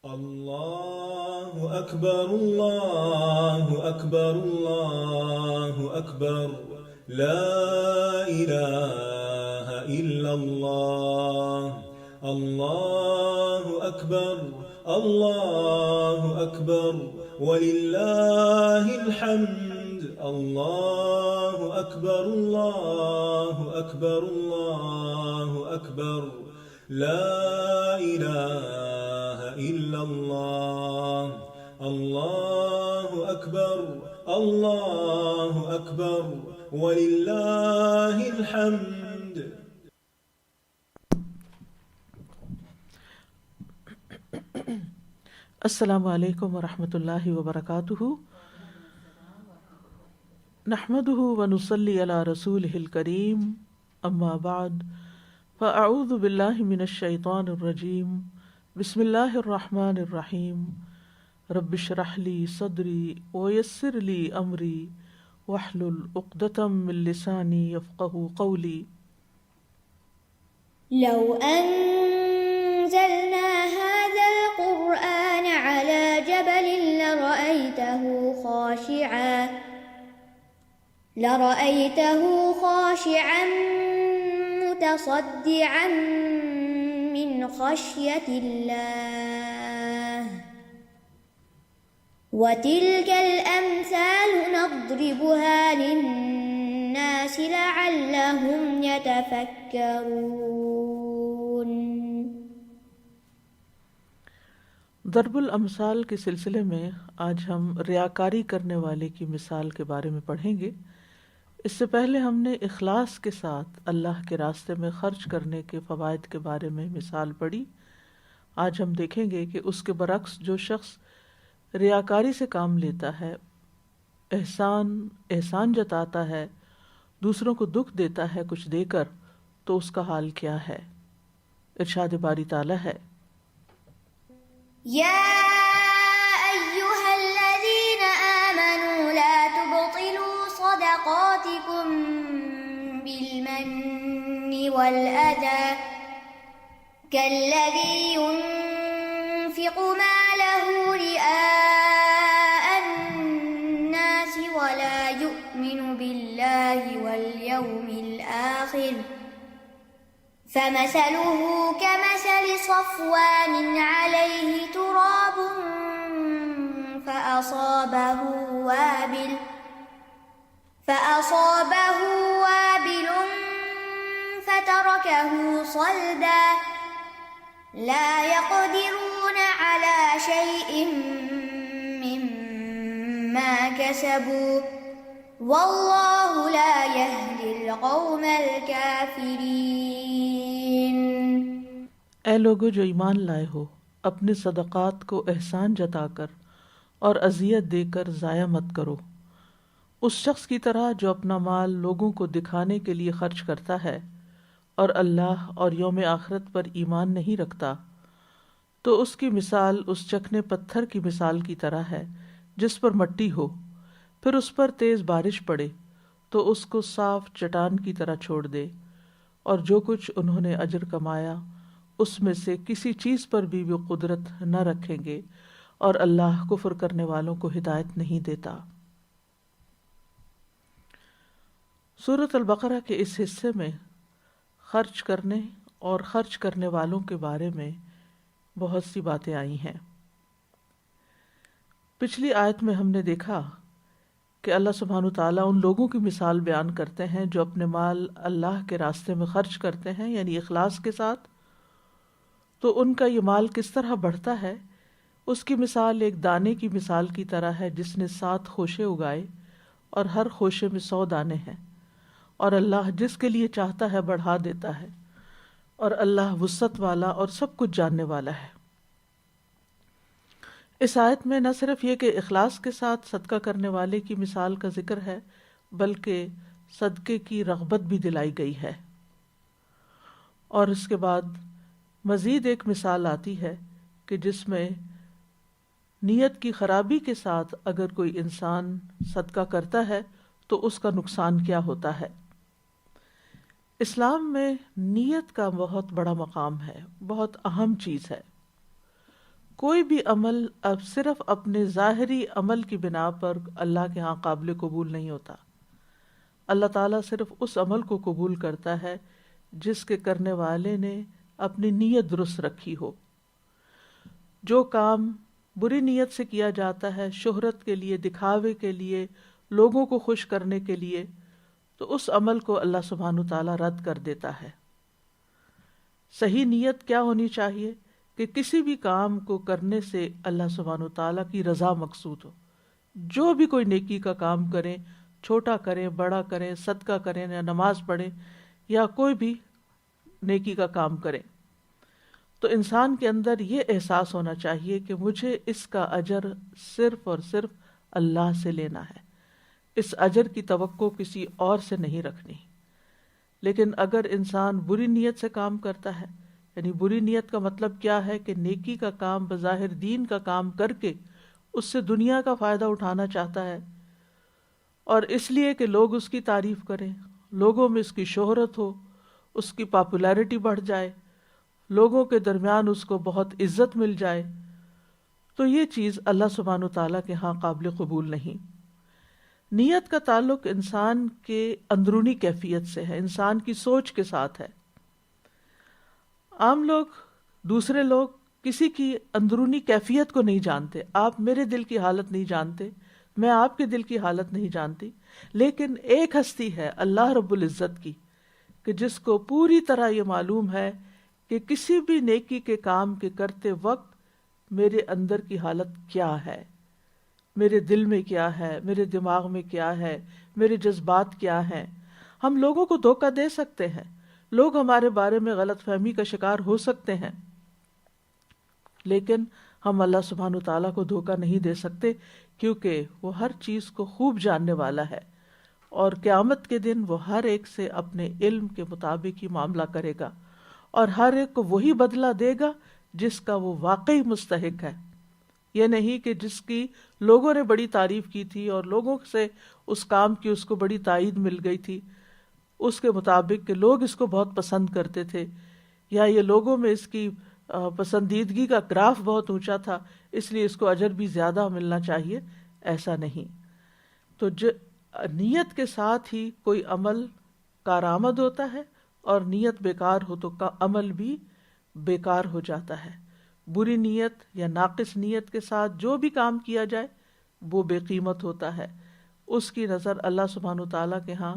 الله أكبر الله أكبر الله أكبر. لا إله إلا الله. الله أكبر الله أكبر ولله الحمد. الله أكبر الله أكبر الله أكبر. لا إله إلا الله. الله أكبر الله أكبر ولله الحمد. السلام علیکم ورحمۃ اللہ وبرکاتہ. نحمده ونصلی علی رسولہ الکریم. اما بعد فاعوذ باللہ من الشیطان الرجیم. بسم اللہ الرحمن الرحیم. رب اشرح لی صدری ویسر لی امری واحلل عقدۃ من لسانی یفقہوا قولی. لو أنزلنا هذا القرآن على جبل لرأيته خاشعا متصدعا من خشية الله. وتلك الأمثال نضربها للناس لعلهم يتفكرون. ضرب الامثال کے سلسلے میں آج ہم ریاکاری کرنے والے کی مثال کے بارے میں پڑھیں گے. اس سے پہلے ہم نے اخلاص کے ساتھ اللہ کے راستے میں خرچ کرنے کے فوائد کے بارے میں مثال پڑھی. آج ہم دیکھیں گے کہ اس کے برعکس جو شخص ریاکاری سے کام لیتا ہے، احسان جتاتا ہے، دوسروں کو دکھ دیتا ہے کچھ دے کر، تو اس کا حال کیا ہے. ارشاد باری تعالیٰ ہے، يا أيها الذين آمنوا لا تبطلوا صدقاتكم بالمن والأذى كالذي ينفق ماله رئاء الناس ولا يؤمن بالله واليوم الآخر فمثله كمثل صفوان عليه تراب فأصابه وابل فتركه صلدا لا يقدرون على شيء مما كسبوا والله لا يهدي القوم الكافرين. اے لوگو جو ایمان لائے ہو، اپنے صدقات کو احسان جتا کر اور اذیت دے کر ضائع مت کرو. اس شخص کی طرح جو اپنا مال لوگوں کو دکھانے کے لیے خرچ کرتا ہے اور اللہ اور یوم آخرت پر ایمان نہیں رکھتا، تو اس کی مثال اس چکنے پتھر کی مثال کی طرح ہے جس پر مٹی ہو، پھر اس پر تیز بارش پڑے تو اس کو صاف چٹان کی طرح چھوڑ دے، اور جو کچھ انہوں نے اجر کمایا اس میں سے کسی چیز پر بھی وہ قدرت نہ رکھیں گے، اور اللہ کفر کرنے والوں کو ہدایت نہیں دیتا. سورۃ البقرہ کے اس حصے میں خرچ کرنے اور خرچ کرنے والوں کے بارے میں بہت سی باتیں آئی ہیں. پچھلی آیت میں ہم نے دیکھا کہ اللہ سبحانہ تعالیٰ ان لوگوں کی مثال بیان کرتے ہیں جو اپنے مال اللہ کے راستے میں خرچ کرتے ہیں، یعنی اخلاص کے ساتھ. تو ان کا یہ مال کس طرح بڑھتا ہے. اس کی مثال ایک دانے کی مثال کی طرح ہے جس نے 7 خوشے اگائے اور ہر خوشے میں 100 دانے ہیں، اور اللہ جس کے لیے چاہتا ہے بڑھا دیتا ہے، اور اللہ وسعت والا اور سب کچھ جاننے والا ہے. اس آیت میں نہ صرف یہ کہ اخلاص کے ساتھ صدقہ کرنے والے کی مثال کا ذکر ہے، بلکہ صدقے کی رغبت بھی دلائی گئی ہے. اور اس کے بعد مزید ایک مثال آتی ہے کہ جس میں نیت کی خرابی کے ساتھ اگر کوئی انسان صدقہ کرتا ہے تو اس کا نقصان کیا ہوتا ہے. اسلام میں نیت کا بہت بڑا مقام ہے، بہت اہم چیز ہے. کوئی بھی عمل اب صرف اپنے ظاہری عمل کی بنا پر اللہ کے ہاں قابل قبول نہیں ہوتا. اللہ تعالیٰ صرف اس عمل کو قبول کرتا ہے جس کے کرنے والے نے اپنی نیت درست رکھی ہو. جو کام بری نیت سے کیا جاتا ہے شہرت کے لیے، دکھاوے کے لیے، لوگوں کو خوش کرنے کے لیے، تو اس عمل کو اللہ سبحانہ تعالیٰ رد کر دیتا ہے. صحیح نیت کیا ہونی چاہیے کہ کسی بھی کام کو کرنے سے اللہ سبحانہ تعالیٰ کی رضا مقصود ہو. جو بھی کوئی نیکی کا کام کریں، چھوٹا کریں، بڑا کریں، صدقہ کریں یا نماز پڑھیں یا کوئی بھی نیکی کا کام کریں، تو انسان کے اندر یہ احساس ہونا چاہیے کہ مجھے اس کا اجر صرف اور صرف اللہ سے لینا ہے، اس اجر کی توقع کسی اور سے نہیں رکھنی. لیکن اگر انسان بری نیت سے کام کرتا ہے، یعنی بری نیت کا مطلب کیا ہے کہ نیکی کا کام بظاہر دین کا کام کر کے اس سے دنیا کا فائدہ اٹھانا چاہتا ہے، اور اس لیے کہ لوگ اس کی تعریف کریں، لوگوں میں اس کی شہرت ہو، اس کی پاپولیرٹی بڑھ جائے، لوگوں کے درمیان اس کو بہت عزت مل جائے، تو یہ چیز اللہ سبحانہ تعالیٰ کے ہاں قابل قبول نہیں. نیت کا تعلق انسان کے اندرونی کیفیت سے ہے، انسان کی سوچ کے ساتھ ہے. عام لوگ، دوسرے لوگ کسی کی اندرونی کیفیت کو نہیں جانتے. آپ میرے دل کی حالت نہیں جانتے، میں آپ کے دل کی حالت نہیں جانتی، لیکن ایک ہستی ہے اللہ رب العزت کی کہ جس کو پوری طرح یہ معلوم ہے کہ کسی بھی نیکی کے کام کے کرتے وقت میرے اندر کی حالت کیا ہے، میرے دل میں کیا ہے، میرے دماغ میں کیا ہے، میرے جذبات کیا ہیں. ہم لوگوں کو دھوکہ دے سکتے ہیں، لوگ ہمارے بارے میں غلط فہمی کا شکار ہو سکتے ہیں، لیکن ہم اللہ سبحانہ تعالیٰ کو دھوکہ نہیں دے سکتے، کیونکہ وہ ہر چیز کو خوب جاننے والا ہے، اور قیامت کے دن وہ ہر ایک سے اپنے علم کے مطابق ہی معاملہ کرے گا، اور ہر ایک کو وہی بدلہ دے گا جس کا وہ واقعی مستحق ہے. یہ نہیں کہ جس کی لوگوں نے بڑی تعریف کی تھی اور لوگوں سے اس کام کی اس کو بڑی تائید مل گئی تھی، اس کے مطابق کہ لوگ اس کو بہت پسند کرتے تھے، یا یہ لوگوں میں اس کی پسندیدگی کا گراف بہت اونچا تھا اس لیے اس کو اجر بھی زیادہ ملنا چاہیے. ایسا نہیں. تو نیت کے ساتھ ہی کوئی عمل کارآمد ہوتا ہے، اور نیت بیکار ہو تو عمل بھی بیکار ہو جاتا ہے. بری نیت یا ناقص نیت کے ساتھ جو بھی کام کیا جائے وہ بے قیمت ہوتا ہے. اس کی نظر اللہ سبحانہ تعالیٰ کے ہاں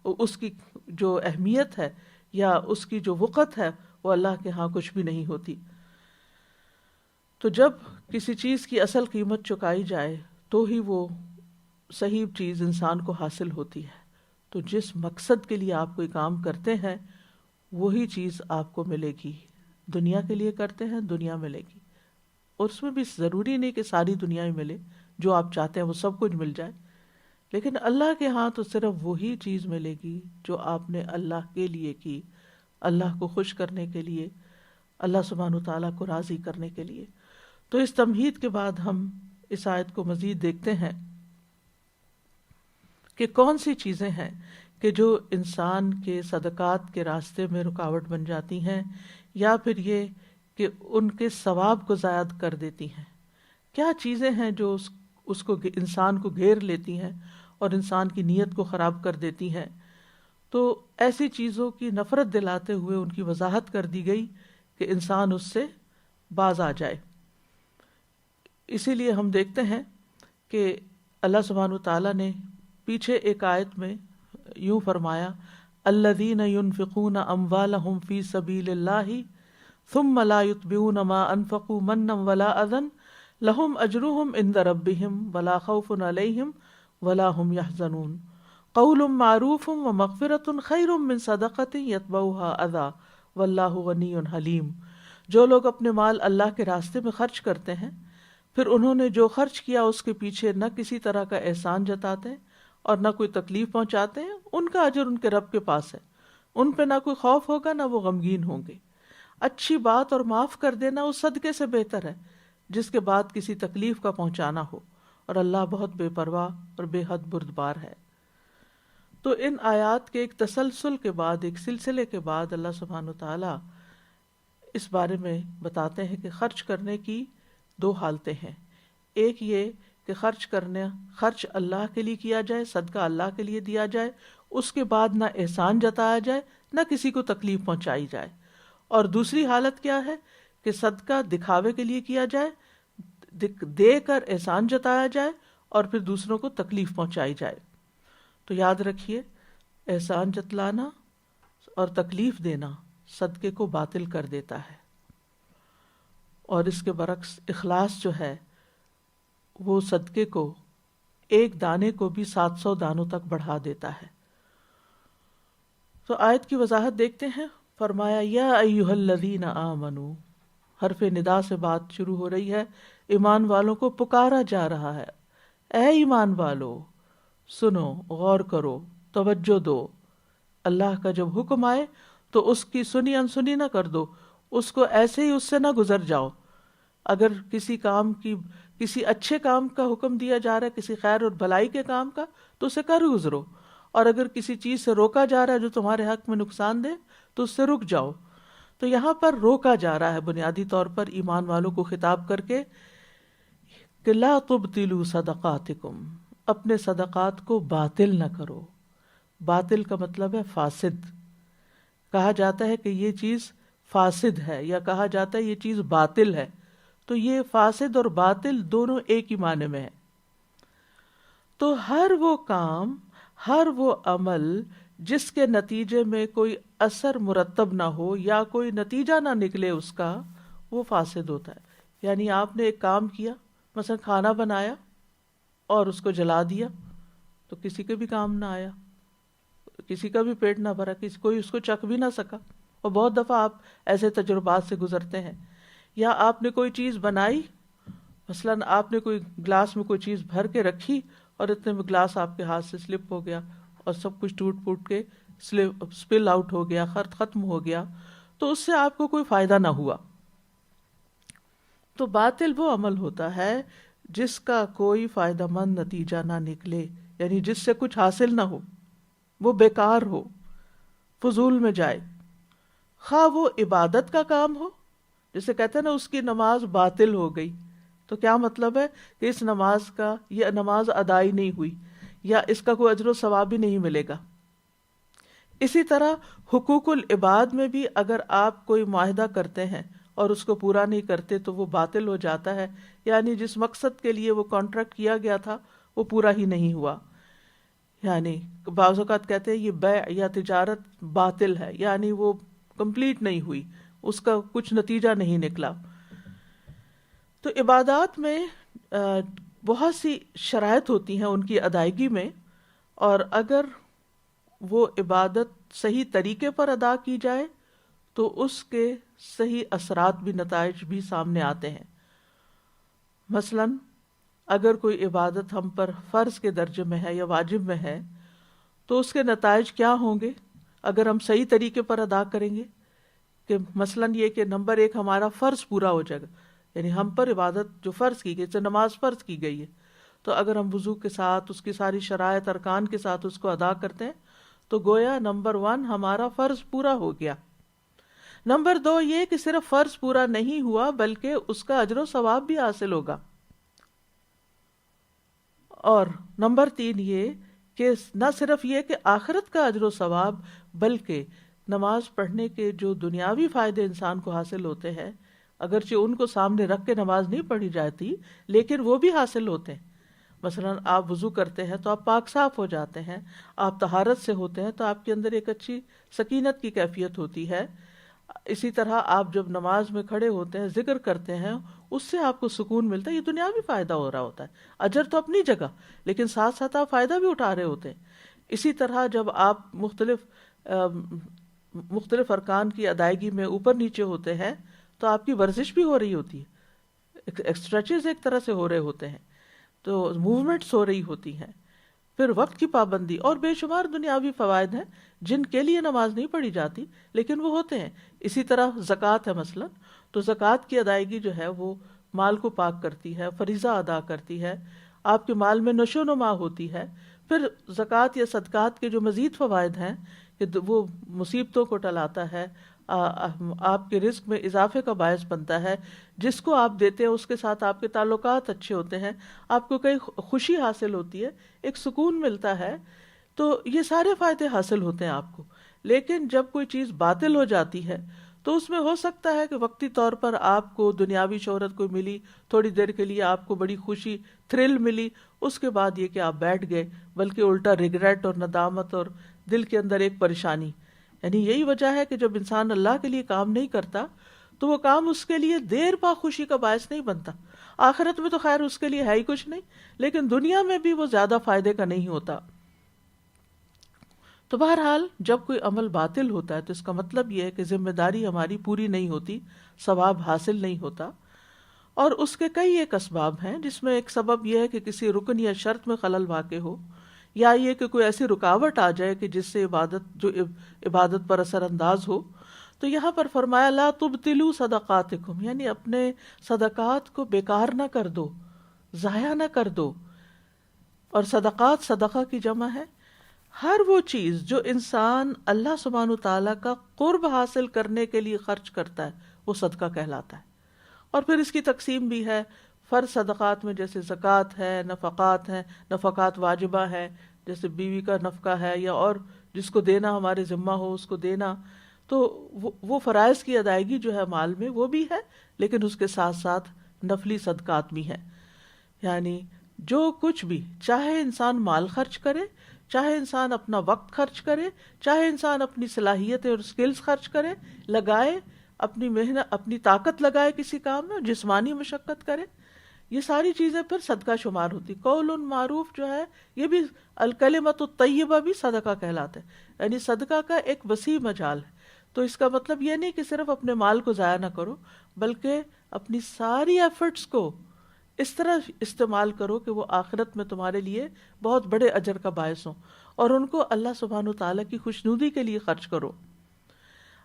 اس کی جو اہمیت ہے یا اس کی جو وقت ہے وہ اللہ کے ہاں کچھ بھی نہیں ہوتی. تو جب کسی چیز کی اصل قیمت چکائی جائے تو ہی وہ صحیح چیز انسان کو حاصل ہوتی ہے. تو جس مقصد کے لیے آپ کوئی کام کرتے ہیں وہی چیز آپ کو ملے گی. دنیا کے لیے کرتے ہیں، دنیا ملے گی، اور اس میں بھی ضروری نہیں کہ ساری دنیا ہی ملے، جو آپ چاہتے ہیں وہ سب کچھ مل جائے، لیکن اللہ کے ہاں تو صرف وہی چیز ملے گی جو آپ نے اللہ کے لیے کی، اللہ کو خوش کرنے کے لیے، اللہ سبحانہ تعالیٰ کو راضی کرنے کے لیے. تو اس تمہید کے بعد ہم اس آیت کو مزید دیکھتے ہیں کہ کون سی چیزیں ہیں کہ جو انسان کے صدقات کے راستے میں رکاوٹ بن جاتی ہیں، یا پھر یہ کہ ان کے ثواب کو زائد کر دیتی ہیں. کیا چیزیں ہیں جو اس کو انسان کو گھیر لیتی ہیں اور انسان کی نیت کو خراب کر دیتی ہیں. تو ایسی چیزوں کی نفرت دلاتے ہوئے ان کی وضاحت کر دی گئی کہ انسان اس سے باز آ جائے. اسی لیے ہم دیکھتے ہیں کہ اللہ سبحانہ تعالیٰ نے پیچھے ایک آیت میں یوں فرمایا، الذین ينفقون اموالهم فی سبیل اللہ ثم لا یتبعون ما انفقوا منا ولا اذى لهم اجرهم عند ربهم ولا خوف علیہم ولا هم يحزنون قول معروف ومغفرۃ خیر من صدقۃ یتبعها اذى واللہ غنی حلیم. جو لوگ اپنے مال اللہ کے راستے میں خرچ کرتے ہیں، پھر انہوں نے جو خرچ کیا اس کے پیچھے نہ کسی طرح کا احسان جتاتے ہیں اور نہ کوئی تکلیف پہنچاتے ہیں، ان کا اجر ان کے رب کے پاس ہے. ان پہ نہ کوئی خوف ہوگا نہ وہ غمگین ہوں گے. اچھی بات اور معاف کر دینا اس صدقے سے بہتر ہے جس کے بعد کسی تکلیف کا پہنچانا ہو، اور اللہ بہت بے پرواہ اور بے حد بردبار ہے. تو ان آیات کے ایک تسلسل کے بعد، ایک سلسلے کے بعد اللہ سبحانہ تعالیٰ اس بارے میں بتاتے ہیں کہ خرچ کرنے کی دو حالتیں ہیں. ایک یہ کہ خرچ اللہ کے لیے کیا جائے، صدقہ اللہ کے لیے دیا جائے، اس کے بعد نہ احسان جتایا جائے نہ کسی کو تکلیف پہنچائی جائے. اور دوسری حالت کیا ہے کہ صدقہ دکھاوے کے لیے کیا جائے، دے کر احسان جتایا جائے اور پھر دوسروں کو تکلیف پہنچائی جائے. تو یاد رکھیے، احسان جتلانا اور تکلیف دینا صدقے کو باطل کر دیتا ہے، اور اس کے برعکس اخلاص جو ہے وہ صدقے کو ایک دانے کو بھی 700 دانوں تک بڑھا دیتا ہے. تو آیت کی وضاحت دیکھتے ہیں. فرمایا یا ایھا الذین آمنو، حرف ندا سے بات شروع ہو رہی ہے، ایمان والوں کو پکارا جا رہا ہے. اے ایمان والو، سنو، غور کرو، توجہ دو. اللہ کا جب حکم آئے تو اس کی سنی انسنی نہ کر دو، اس کو ایسے ہی اس سے نہ گزر جاؤ. اگر کسی اچھے کام کا حکم دیا جا رہا ہے، کسی خیر اور بھلائی کے کام کا، تو اسے کر گزرو. اور اگر کسی چیز سے روکا جا رہا ہے جو تمہارے حق میں نقصان دے تو اس سے رک جاؤ. تو یہاں پر روکا جا رہا ہے بنیادی طور پر ایمان والوں کو خطاب کر کے کہ لا تبطلوا صدقاتکم، اپنے صدقات کو باطل نہ کرو. باطل کا مطلب ہے فاسد. کہا جاتا ہے کہ یہ چیز فاسد ہے، یا کہا جاتا ہے یہ چیز باطل ہے. تو یہ فاسد اور باطل دونوں ایک ہی معنی میں ہے. تو ہر وہ کام، ہر وہ عمل جس کے نتیجے میں کوئی اثر مرتب نہ ہو یا کوئی نتیجہ نہ نکلے اس کا، وہ فاسد ہوتا ہے. یعنی آپ نے ایک کام کیا، مثلا کھانا بنایا اور اس کو جلا دیا، تو کسی کے بھی کام نہ آیا، کسی کا بھی پیٹ نہ بھرا، کوئی اس کو چکھ بھی نہ سکا. اور بہت دفعہ آپ ایسے تجربات سے گزرتے ہیں. یا آپ نے کوئی چیز بنائی، مثلا آپ نے کوئی گلاس میں کوئی چیز بھر کے رکھی اور اتنے میں گلاس آپ کے ہاتھ سے سلپ ہو گیا اور سب کچھ ٹوٹ پھوٹ کے سپل آؤٹ ہو گیا، ختم ہو گیا، تو اس سے آپ کو کوئی فائدہ نہ ہوا. تو باطل وہ عمل ہوتا ہے جس کا کوئی فائدہ مند نتیجہ نہ نکلے، یعنی جس سے کچھ حاصل نہ ہو، وہ بیکار ہو، فضول میں جائے. خواہ وہ عبادت کا کام ہو، جسے کہتے ہیں نا اس کی نماز باطل ہو گئی، تو کیا مطلب ہے کہ اس نماز کا، یہ نماز ادائی نہیں ہوئی، یا اس کا کوئی اجر و ثواب بھی نہیں ملے گا. اسی طرح حقوق العباد میں بھی اگر آپ کوئی معاہدہ کرتے ہیں اور اس کو پورا نہیں کرتے تو وہ باطل ہو جاتا ہے، یعنی جس مقصد کے لیے وہ کانٹریکٹ کیا گیا تھا وہ پورا ہی نہیں ہوا. یعنی بعض اوقات کہتے ہیں یہ بیع یا تجارت باطل ہے، یعنی وہ کمپلیٹ نہیں ہوئی، اس کا کچھ نتیجہ نہیں نکلا. تو عبادات میں بہت سی شرائط ہوتی ہیں ان کی ادائیگی میں، اور اگر وہ عبادت صحیح طریقے پر ادا کی جائے تو اس کے صحیح اثرات بھی، نتائج بھی سامنے آتے ہیں. مثلا اگر کوئی عبادت ہم پر فرض کے درجے میں ہے یا واجب میں ہے تو اس کے نتائج کیا ہوں گے اگر ہم صحیح طریقے پر ادا کریں گے. کہ مثلا یہ کہ نمبر 1 ہمارا فرض پورا ہو جائے گا، یعنی ہم پر عبادت جو فرض کی گئی، جیسے نماز فرض کی گئی ہے، تو اگر ہم وضو کے ساتھ اس کی ساری شرائط ارکان کے ساتھ اس کو ادا کرتے ہیں تو گویا نمبر 1 ہمارا فرض پورا ہو گیا. نمبر 2 یہ کہ صرف فرض پورا نہیں ہوا بلکہ اس کا اجر و ثواب بھی حاصل ہوگا. اور نمبر 3 یہ کہ نہ صرف یہ کہ آخرت کا اجر و ثواب، بلکہ نماز پڑھنے کے جو دنیاوی فائدے انسان کو حاصل ہوتے ہیں، اگرچہ ان کو سامنے رکھ کے نماز نہیں پڑھی جاتی لیکن وہ بھی حاصل ہوتے ہیں. مثلا آپ وضو کرتے ہیں تو آپ پاک صاف ہو جاتے ہیں، آپ طہارت سے ہوتے ہیں تو آپ کے اندر ایک اچھی سکینت کی کیفیت ہوتی ہے. اسی طرح آپ جب نماز میں کھڑے ہوتے ہیں، ذکر کرتے ہیں، اس سے آپ کو سکون ملتا ہے. یہ دنیاوی فائدہ ہو رہا ہوتا ہے، اجر تو اپنی جگہ، لیکن ساتھ ساتھ آپ فائدہ بھی اٹھا رہے ہوتے ہیں. اسی طرح جب آپ مختلف ارکان کی ادائیگی میں اوپر نیچے ہوتے ہیں تو آپ کی ورزش بھی ہو رہی ہوتی ہے، ایکسٹریچز ایک طرح سے ہو رہے ہوتے ہیں، تو موومنٹس ہو رہی ہوتی ہیں. پھر وقت کی پابندی اور بے شمار دنیاوی فوائد ہیں جن کے لیے نماز نہیں پڑھی جاتی لیکن وہ ہوتے ہیں. اسی طرح زکوٰۃ ہے مثلا، تو زکوٰۃ کی ادائیگی جو ہے وہ مال کو پاک کرتی ہے، فریضہ ادا کرتی ہے، آپ کے مال میں نشو و نما ہوتی ہے. پھر زکوٰۃ یا صدقات کے جو مزید فوائد ہیں کہ وہ مصیبتوں کو ٹلاتا ہے، آپ کے رزق میں اضافے کا باعث بنتا ہے. جس کو آپ دیتے ہیں اس کے ساتھ آپ کے تعلقات اچھے ہوتے ہیں, آپ کو کئی خوشی حاصل ہوتی ہے, ایک سکون ملتا ہے, تو یہ سارے فائدے حاصل ہوتے ہیں آپ کو. لیکن جب کوئی چیز باطل ہو جاتی ہے تو اس میں ہو سکتا ہے کہ وقتی طور پر آپ کو دنیاوی شہرت کوئی ملی, تھوڑی دیر کے لیے آپ کو بڑی خوشی تھرل ملی, اس کے بعد یہ کہ آپ بیٹھ گئے, بلکہ الٹا ریگریٹ اور ندامت اور دل کے اندر ایک پریشانی. یعنی یہی وجہ ہے کہ جب انسان اللہ کے لیے کام نہیں کرتا تو وہ کام اس کے لیے دیر پا خوشی کا باعث نہیں بنتا. آخرت میں تو خیر اس کے لیے ہے ہی کچھ نہیں, لیکن دنیا میں بھی وہ زیادہ فائدے کا نہیں ہوتا. تو بہرحال جب کوئی عمل باطل ہوتا ہے تو اس کا مطلب یہ ہے کہ ذمہ داری ہماری پوری نہیں ہوتی, ثواب حاصل نہیں ہوتا. اور اس کے کئی ایک اسباب ہیں, جس میں ایک سبب یہ ہے کہ کسی رکن یا شرط میں خلل واقع ہو, یا یہ کہ کوئی ایسی رکاوٹ آ جائے کہ جس سے عبادت پر اثر انداز ہو. تو یہاں پر فرمایا لا تبطلوا صدقاتکم, یعنی اپنے صدقات کو بیکار نہ کر دو, ضائع نہ کر دو. اور صدقات صدقہ کی جمع ہے. ہر وہ چیز جو انسان اللہ سبحانہ تعالیٰ کا قرب حاصل کرنے کے لیے خرچ کرتا ہے وہ صدقہ کہلاتا ہے. اور پھر اس کی تقسیم بھی ہے فرض صدقات میں, جیسے زکوٰۃ ہے, نفقات ہیں, نفقات واجبہ ہے جیسے بیوی کا نفقہ ہے, یا اور جس کو دینا ہمارے ذمہ ہو اس کو دینا. تو وہ فرائض کی ادائیگی جو ہے مال میں وہ بھی ہے, لیکن اس کے ساتھ ساتھ نفلی صدقات بھی ہیں. یعنی جو کچھ بھی, چاہے انسان مال خرچ کرے, چاہے انسان اپنا وقت خرچ کرے, چاہے انسان اپنی صلاحیتیں اور سکلز خرچ کرے, لگائے, اپنی محنت اپنی طاقت لگائے کسی کام میں, جسمانی مشقت کرے, یہ ساری چیزیں پھر صدقہ شمار ہوتی. قول معروف جو ہے یہ بھی, الکلمۃ الطیبہ بھی صدقہ کہلاتا ہے. یعنی صدقہ کا ایک وسیع مجال ہے. تو اس کا مطلب یہ نہیں کہ صرف اپنے مال کو ضائع نہ کرو, بلکہ اپنی ساری ایفرٹس کو اس طرح استعمال کرو کہ وہ آخرت میں تمہارے لیے بہت بڑے اجر کا باعث ہوں, اور ان کو اللہ سبحانہ تعالیٰ کی خوشنودی کے لیے خرچ کرو.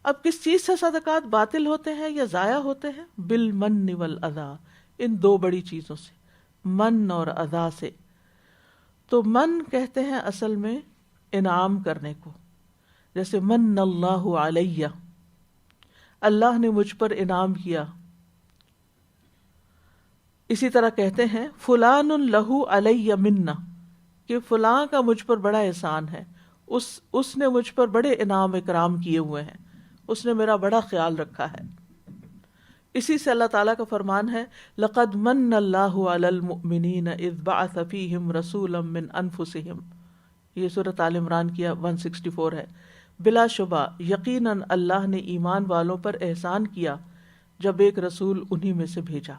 اب کس چیز سے صدقات باطل ہوتے ہیں یا ضائع ہوتے ہیں؟ بالمن والاذی, ان دو بڑی چیزوں سے, من اور اذا سے. تو من کہتے ہیں اصل میں انعام کرنے کو, جیسے من اللہ علیہ, اللہ نے مجھ پر انعام کیا. اسی طرح کہتے ہیں فلان لہ علیہ منہ, کہ فلاں کا مجھ پر بڑا احسان ہے, اس نے مجھ پر بڑے انعام اکرام کیے ہوئے ہیں, اس نے میرا بڑا خیال رکھا ہے. اسی سے اللہ تعالیٰ کا فرمان ہے لقد من اللہ علی المؤمنین اذ بعث فیہم رسولا من انفسہم, یہ سورۃ آل عمران کی 164 ہے. بلا شبہ یقیناً اللہ نے ایمان والوں پر احسان کیا جب ایک رسول انہی میں سے بھیجا.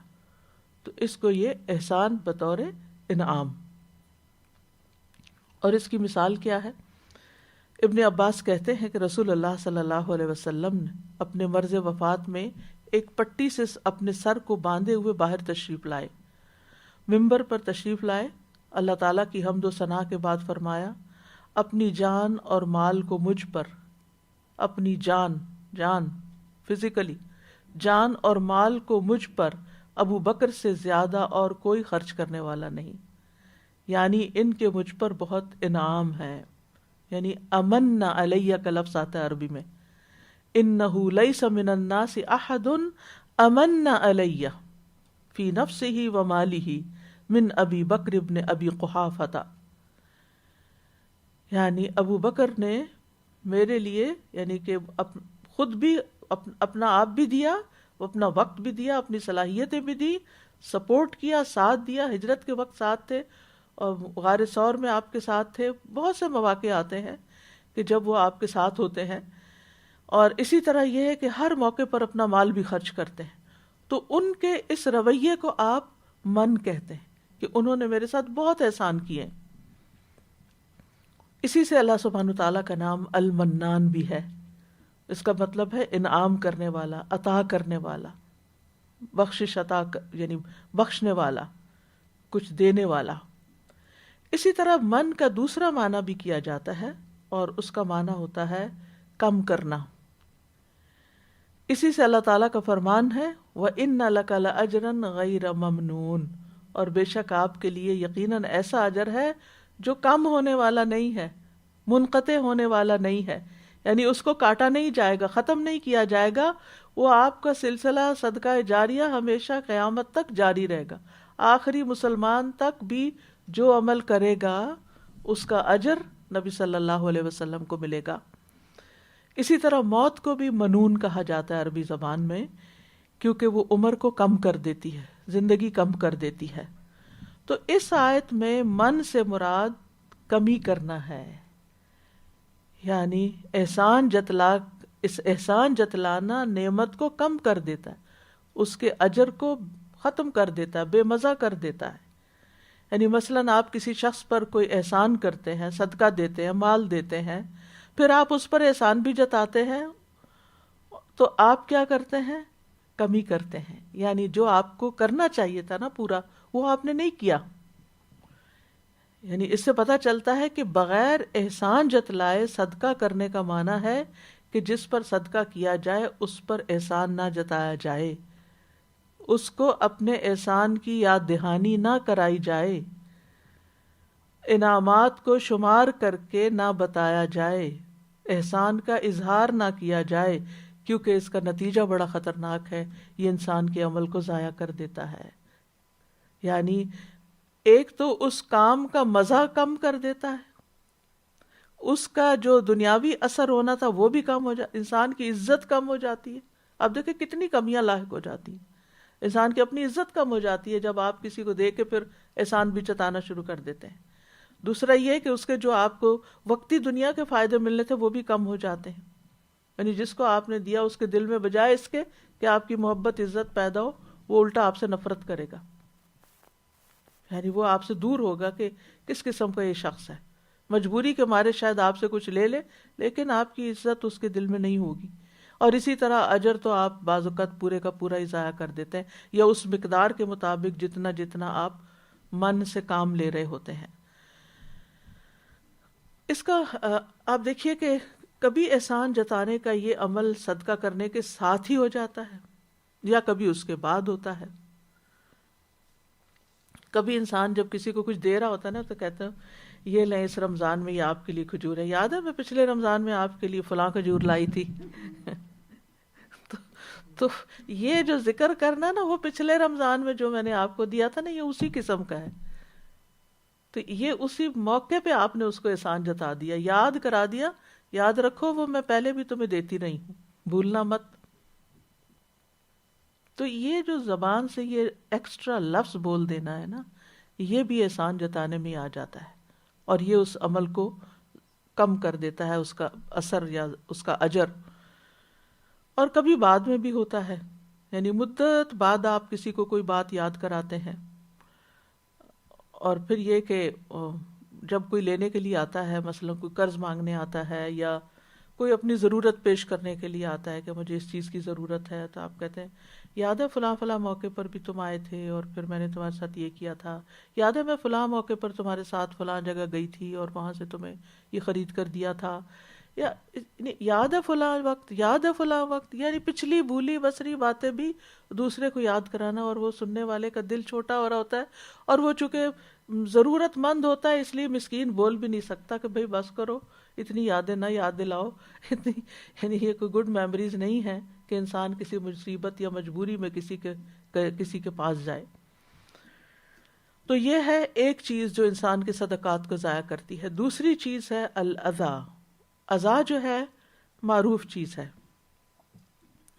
تو اس کو یہ احسان بطور انعام. اور اس کی مثال کیا ہے؟ ابن عباس کہتے ہیں کہ رسول اللہ صلی اللہ علیہ وسلم نے اپنے مرض وفات میں ایک پٹی سے اپنے سر کو باندھے ہوئے باہر تشریف لائے, منبر پر تشریف لائے, اللہ تعالیٰ کی حمد و ثنا کے بعد فرمایا اپنی جان اور مال کو مجھ پر, اپنی جان فزیکلی جان اور مال کو مجھ پر ابو بکر سے زیادہ اور کوئی خرچ کرنے والا نہیں. یعنی ان کے مجھ پر بہت انعام ہے. یعنی امن علیہ کا لفظ آتا ہے عربی میں, انہ لیس من الناس احد امن علیہ فی نفسہ و مالہ من ابی بکر ابن ابی قحافہ. یعنی ابو بکر نے میرے لیے, یعنی کہ خود بھی اپنا آپ بھی دیا, اپنا وقت بھی دیا, اپنی صلاحیتیں بھی دی, سپورٹ کیا, ساتھ دیا, ہجرت کے وقت ساتھ تھے, اور غار ثور میں آپ کے ساتھ تھے. بہت سے مواقع آتے ہیں کہ جب وہ آپ کے ساتھ ہوتے ہیں. اور اسی طرح یہ ہے کہ ہر موقع پر اپنا مال بھی خرچ کرتے ہیں. تو ان کے اس رویے کو آپ من کہتے ہیں کہ انہوں نے میرے ساتھ بہت احسان کیے. اسی سے اللہ سبحانہ تعالیٰ کا نام المنان بھی ہے. اس کا مطلب ہے انعام کرنے والا, عطا کرنے والا, بخشش عطا یعنی بخشنے والا, کچھ دینے والا. اسی طرح من کا دوسرا معنی بھی کیا جاتا ہے, اور اس کا معنی ہوتا ہے کم کرنا. اسی سے اللہ تعالیٰ کا فرمان ہے وَإِنَّ لَكَ لَأَجْرًا غَيْرَ مَمْنُونَ, اور بے شک آپ کے لیے یقیناً ایسا اجر ہے جو کم ہونے والا نہیں ہے, منقطع ہونے والا نہیں ہے. یعنی اس کو کاٹا نہیں جائے گا، ختم نہیں کیا جائے گا، وہ آپ کا سلسلہ صدقہ جاریہ ہمیشہ قیامت تک جاری رہے گا. آخری مسلمان تک بھی جو عمل کرے گا اس کا اجر نبی صلی اللہ علیہ وسلم کو ملے گا. اسی طرح موت کو بھی منون کہا جاتا ہے عربی زبان میں، کیونکہ وہ عمر کو کم کر دیتی ہے، زندگی کم کر دیتی ہے. تو اس آیت میں من سے مراد کمی کرنا ہے، یعنی اس احسان جتلانا نعمت کو کم کر دیتا ہے، اس کے اجر کو ختم کر دیتا ہے، بے مزہ کر دیتا ہے. یعنی مثلاً آپ کسی شخص پر کوئی احسان کرتے ہیں، صدقہ دیتے ہیں، مال دیتے ہیں، پھر آپ اس پر احسان بھی جتاتے ہیں، تو آپ کیا کرتے ہیں؟ کمی کرتے ہیں. یعنی جو آپ کو کرنا چاہیے تھا نا پورا، وہ آپ نے نہیں کیا. یعنی اس سے پتہ چلتا ہے کہ بغیر احسان جتلائے صدقہ کرنے کا معنی ہے کہ جس پر صدقہ کیا جائے اس پر احسان نہ جتایا جائے، اس کو اپنے احسان کی یاد دہانی نہ کرائی جائے، انعامات کو شمار کر کے نہ بتایا جائے، احسان کا اظہار نہ کیا جائے، کیونکہ اس کا نتیجہ بڑا خطرناک ہے، یہ انسان کے عمل کو ضائع کر دیتا ہے. یعنی ایک تو اس کام کا مزہ کم کر دیتا ہے، اس کا جو دنیاوی اثر ہونا تھا وہ بھی کم ہو جاتا، انسان کی عزت کم ہو جاتی ہے. اب دیکھیں کتنی کمیاں لاحق ہو جاتی ہیں، انسان کی اپنی عزت کم ہو جاتی ہے جب آپ کسی کو دے کے پھر احسان بھی جتانا شروع کر دیتے ہیں. دوسرا یہ کہ اس کے جو آپ کو وقتی دنیا کے فائدے ملنے تھے وہ بھی کم ہو جاتے ہیں. یعنی جس کو آپ نے دیا اس کے دل میں بجائے اس کے کہ آپ کی محبت عزت پیدا ہو، وہ الٹا آپ سے نفرت کرے گا. یعنی وہ آپ سے دور ہوگا کہ کس قسم کا یہ شخص ہے، مجبوری کے مارے شاید آپ سے کچھ لے لے، لیکن آپ کی عزت اس کے دل میں نہیں ہوگی. اور اسی طرح اجر تو آپ بعض اوقات پورے کا پورا ہی ضائع کر دیتے ہیں، یا اس مقدار کے مطابق جتنا آپ من سے کام لے رہے ہوتے ہیں. اس کا آپ دیکھیے کہ کبھی احسان جتانے کا یہ عمل صدقہ کرنے کے ساتھ ہی ہو جاتا ہے یا کبھی اس کے بعد ہوتا ہے. کبھی انسان جب کسی کو کچھ دے رہا ہوتا ہے نا تو کہتا ہے یہ لیں اس رمضان میں یہ آپ کے لیے کھجور ہے، یاد ہے میں پچھلے رمضان میں آپ کے لیے فلاں کھجور لائی تھی. تو یہ جو ذکر کرنا نا وہ پچھلے رمضان میں جو میں نے آپ کو دیا تھا نا یہ اسی قسم کا ہے. تو یہ اسی موقع پہ آپ نے اس کو احسان جتا دیا، یاد کرا دیا، یاد رکھو وہ میں پہلے بھی تمہیں دیتی رہی ہوں، بھولنا مت. تو یہ جو زبان سے یہ ایکسٹرا لفظ بول دینا ہے نا، یہ بھی احسان جتانے میں آ جاتا ہے، اور یہ اس عمل کو کم کر دیتا ہے، اس کا اثر یا اس کا اجر. اور کبھی بعد میں بھی ہوتا ہے، یعنی مدت بعد آپ کسی کو کوئی بات یاد کراتے ہیں، اور پھر یہ کہ جب کوئی لینے کے لیے آتا ہے، مثلا کوئی قرض مانگنے آتا ہے یا کوئی اپنی ضرورت پیش کرنے کے لیے آتا ہے کہ مجھے اس چیز کی ضرورت ہے، تو آپ کہتے ہیں یاد ہے فلاں فلاں موقع پر بھی تم آئے تھے اور پھر میں نے تمہارے ساتھ یہ کیا تھا، یاد ہے میں فلاں موقع پر تمہارے ساتھ فلاں جگہ گئی تھی اور وہاں سے تمہیں یہ خرید کر دیا تھا، یا یاد ہے فلاں وقت، یاد ہے فلاں وقت. یعنی پچھلی بھولی بسری باتیں بھی دوسرے کو یاد کرانا، اور وہ سننے والے کا دل چھوٹا ہو رہا ہوتا ہے، اور وہ چونکہ ضرورت مند ہوتا ہے اس لیے مسکین بول بھی نہیں سکتا کہ بھئی بس کرو، اتنی یادیں نہ یاد دلاؤ. یعنی یہ کوئی گڈ میموریز نہیں ہے کہ انسان کسی مصیبت یا مجبوری میں کسی کے پاس جائے. تو یہ ہے ایک چیز جو انسان کے صدقات کو ضائع کرتی ہے. دوسری چیز ہے الاذى. اذا جو ہے معروف چیز ہے،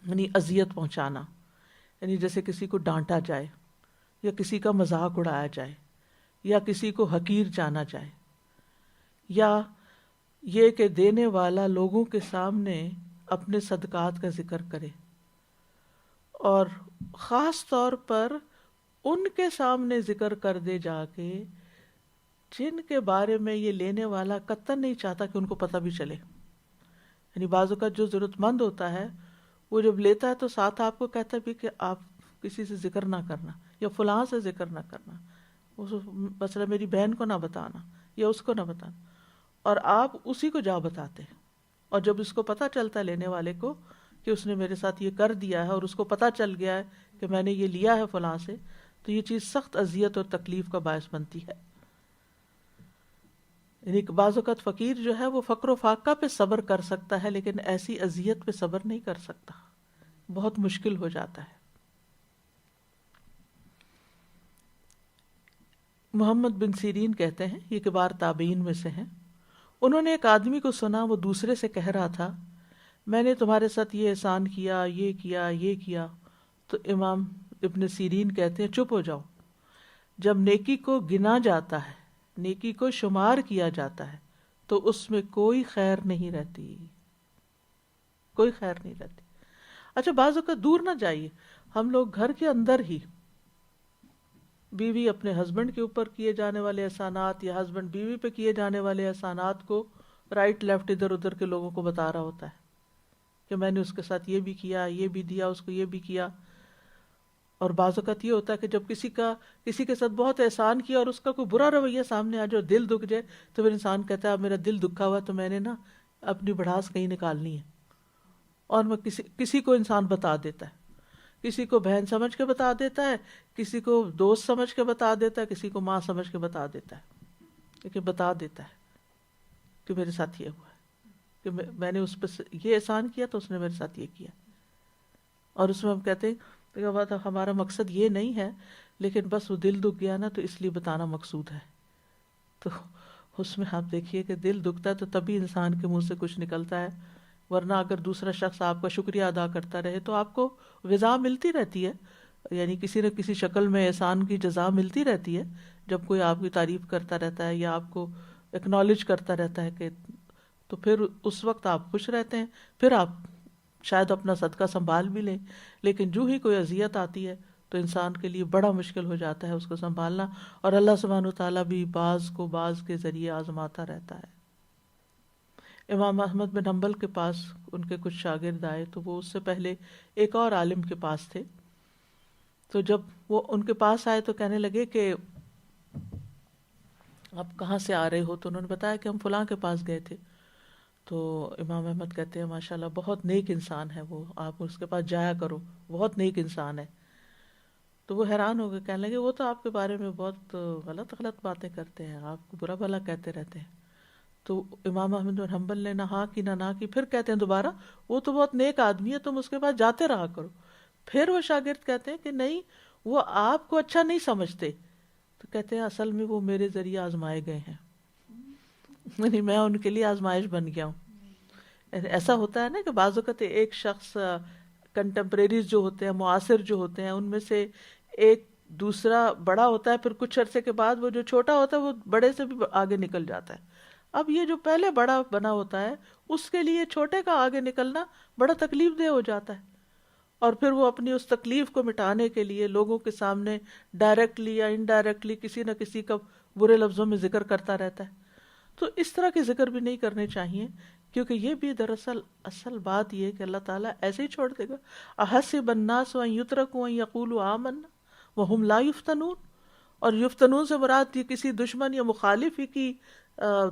یعنی اذیت پہنچانا، یعنی جیسے کسی کو ڈانٹا جائے یا کسی کا مذاق اڑایا جائے یا کسی کو حقیر جانا جائے، یا یہ کہ دینے والا لوگوں کے سامنے اپنے صدقات کا ذکر کرے، اور خاص طور پر ان کے سامنے ذکر کر دے جا کے جن کے بارے میں یہ لینے والا قطعاً نہیں چاہتا کہ ان کو پتہ بھی چلے. یعنی بعض اوقات جو ضرورت مند ہوتا ہے وہ جب لیتا ہے تو ساتھ آپ کو کہتا بھی کہ آپ کسی سے ذکر نہ کرنا یا فلاں سے ذکر نہ کرنا، مثلا میری بہن کو نہ بتانا یا اس کو نہ بتانا، اور آپ اسی کو جا بتاتے ہیں. اور جب اس کو پتہ چلتا ہے لینے والے کو کہ اس نے میرے ساتھ یہ کر دیا ہے اور اس کو پتہ چل گیا ہے کہ میں نے یہ لیا ہے فلاں سے، تو یہ چیز سخت اذیت اور تکلیف کا باعث بنتی ہے. یعنی کہ بعض اوقات فقیر جو ہے وہ فقر و فاقہ پہ صبر کر سکتا ہے لیکن ایسی اذیت پہ صبر نہیں کر سکتا، بہت مشکل ہو جاتا ہے۔ محمد بن سیرین کہتے ہیں، یہ کبار تابعین میں سے ہیں، انہوں نے ایک آدمی کو سنا وہ دوسرے سے کہہ رہا تھا میں نے تمہارے ساتھ یہ احسان کیا، یہ کیا، یہ کیا۔ تو امام ابن سیرین کہتے ہیں چپ ہو جاؤ، جب نیکی کو گنا جاتا ہے، نیکی کو شمار کیا جاتا ہے تو اس میں کوئی خیر نہیں رہتی، کوئی خیر نہیں رہتی۔ اچھا بعض اوقات دور نہ جائیے، ہم لوگ گھر کے اندر ہی بیوی اپنے ہسبینڈ کے اوپر کیے جانے والے احسانات یا ہسبینڈ بیوی پہ کیے جانے والے احسانات کو رائٹ لیفٹ ادھر ادھر کے لوگوں کو بتا رہا ہوتا ہے کہ میں نے اس کے ساتھ یہ بھی کیا، یہ بھی دیا، اس کو یہ بھی کیا۔ اور بعض اوقات یہ ہوتا ہے کہ جب کسی کے ساتھ بہت احسان کیا اور اس کا کوئی برا رویہ سامنے آ جائے، دل دکھ جائے، تو پھر انسان کہتا ہے اب میرا دل دکھا ہوا تو میں نے نا اپنی بڑھاس کہیں نکالنی ہے، اور میں کسی کو انسان بتا دیتا ہے، کسی کو بہن سمجھ کے بتا دیتا ہے، کسی کو دوست سمجھ کے بتا دیتا ہے، کسی کو ماں سمجھ کے بتا دیتا ہے، لیکن بتا دیتا ہے کہ میرے ساتھ یہ ہوا ہے، کہ میں نے اس پہ یہ احسان کیا تو اس نے میرے ساتھ یہ کیا۔ اور اس میں ہم کہتے ہیں کہ ہمارا مقصد یہ نہیں ہے، لیکن بس وہ دل دکھ گیا نا تو اس لیے بتانا مقصود ہے۔ تو اس میں آپ دیکھیے کہ دل دکھتا ہے تو تبھی انسان کے منہ سے کچھ نکلتا ہے، ورنہ اگر دوسرا شخص آپ کا شکریہ ادا کرتا رہے تو آپ کو غذا ملتی رہتی ہے، یعنی کسی نہ کسی شکل میں احسان کی جزا ملتی رہتی ہے جب کوئی آپ کی تعریف کرتا رہتا ہے یا آپ کو ایکنالج کرتا رہتا ہے کہ تو پھر اس وقت آپ خوش رہتے ہیں، پھر آپ شاید اپنا صدقہ سنبھال بھی لیں۔ لیکن جو ہی کوئی اذیت آتی ہے تو انسان کے لیے بڑا مشکل ہو جاتا ہے اس کو سنبھالنا، اور اللہ سبحانہ وتعالیٰ بھی بعض کو بعض کے ذریعے آزماتا رہتا ہے۔ امام احمد بن حنبل کے پاس ان کے کچھ شاگرد آئے تو وہ اس سے پہلے ایک اور عالم کے پاس تھے، تو جب وہ ان کے پاس آئے تو کہنے لگے کہ آپ کہاں سے آ رہے ہو؟ تو انہوں نے بتایا کہ ہم فلاں کے پاس گئے تھے۔ تو امام احمد کہتے ہیں ماشاءاللہ بہت نیک انسان ہے وہ، آپ اس کے پاس جایا کرو، بہت نیک انسان ہے۔ تو وہ حیران ہو گئے، کہنے لگے وہ تو آپ کے بارے میں بہت غلط باتیں کرتے ہیں، آپ کو برا بھلا کہتے رہتے ہیں۔ تو امام احمد بن حنبل نے نہ ہاں کی نہ کی، پھر کہتے ہیں دوبارہ وہ تو بہت نیک آدمی ہے، تم اس کے پاس جاتے رہا کرو۔ پھر وہ شاگرد کہتے ہیں کہ نہیں، وہ آپ کو اچھا نہیں سمجھتے۔ تو کہتے ہیں اصل میں وہ میرے ذریعے آزمائے گئے ہیں، یعنی میں ان کے لیے آزمائش بن گیا ہوں۔ ایسا ہوتا ہے نا کہ بعض اوقات ایک شخص کنٹمپریریز جو ہوتے ہیں، معاصر جو ہوتے ہیں، ان میں سے ایک دوسرا بڑا ہوتا ہے، پھر کچھ عرصے کے بعد وہ جو چھوٹا ہوتا ہے وہ بڑے سے بھی آگے نکل جاتا ہے۔ اب یہ جو پہلے بڑا بنا ہوتا ہے اس کے لیے چھوٹے کا آگے نکلنا بڑا تکلیف دہ ہو جاتا ہے، اور پھر وہ اپنی اس تکلیف کو مٹانے کے لیے لوگوں کے سامنے ڈائریکٹلی یا انڈائریکٹلی کسی نہ کسی کا برے لفظوں میں ذکر کرتا رہتا ہے۔ تو اس طرح کے ذکر بھی نہیں کرنے چاہیے، کیونکہ یہ بھی دراصل اصل بات یہ ہے کہ اللہ تعالیٰ ایسے ہی چھوڑ دے گا۔ احسب الناس ان یترکوا ان یقولوا آمنا وہم لا یفتنون، اور یفتنون سے مراد یہ کسی دشمن یا مخالف ہی کی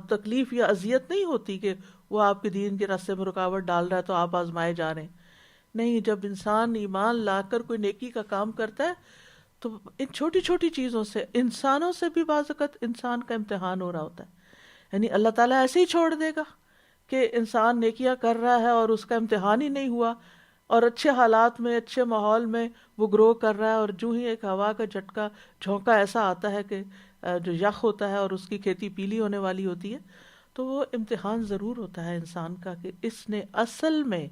تکلیف یا اذیت نہیں ہوتی کہ وہ آپ کے دین کے راستے میں رکاوٹ ڈال رہا ہے تو آپ آزمائے جا رہے ہیں۔ نہیں، جب انسان ایمان لا کر کوئی نیکی کا کام کرتا ہے تو ان چھوٹی چھوٹی چیزوں سے، انسانوں سے بھی بعض اوقات انسان کا امتحان ہو رہا ہوتا ہے، یعنی اللہ تعالیٰ ایسے ہی چھوڑ دے گا کہ انسان نیکیاں کر رہا ہے اور اس کا امتحان ہی نہیں ہوا، اور اچھے حالات میں، اچھے ماحول میں وہ گرو کر رہا ہے، اور جو ہی ایک ہوا کا جھٹکا جھونکا ایسا آتا ہے کہ جو یخ ہوتا ہے اور اس کی کھیتی پیلی ہونے والی ہوتی ہے، تو وہ امتحان ضرور ہوتا ہے انسان کا کہ اس نے اصل میں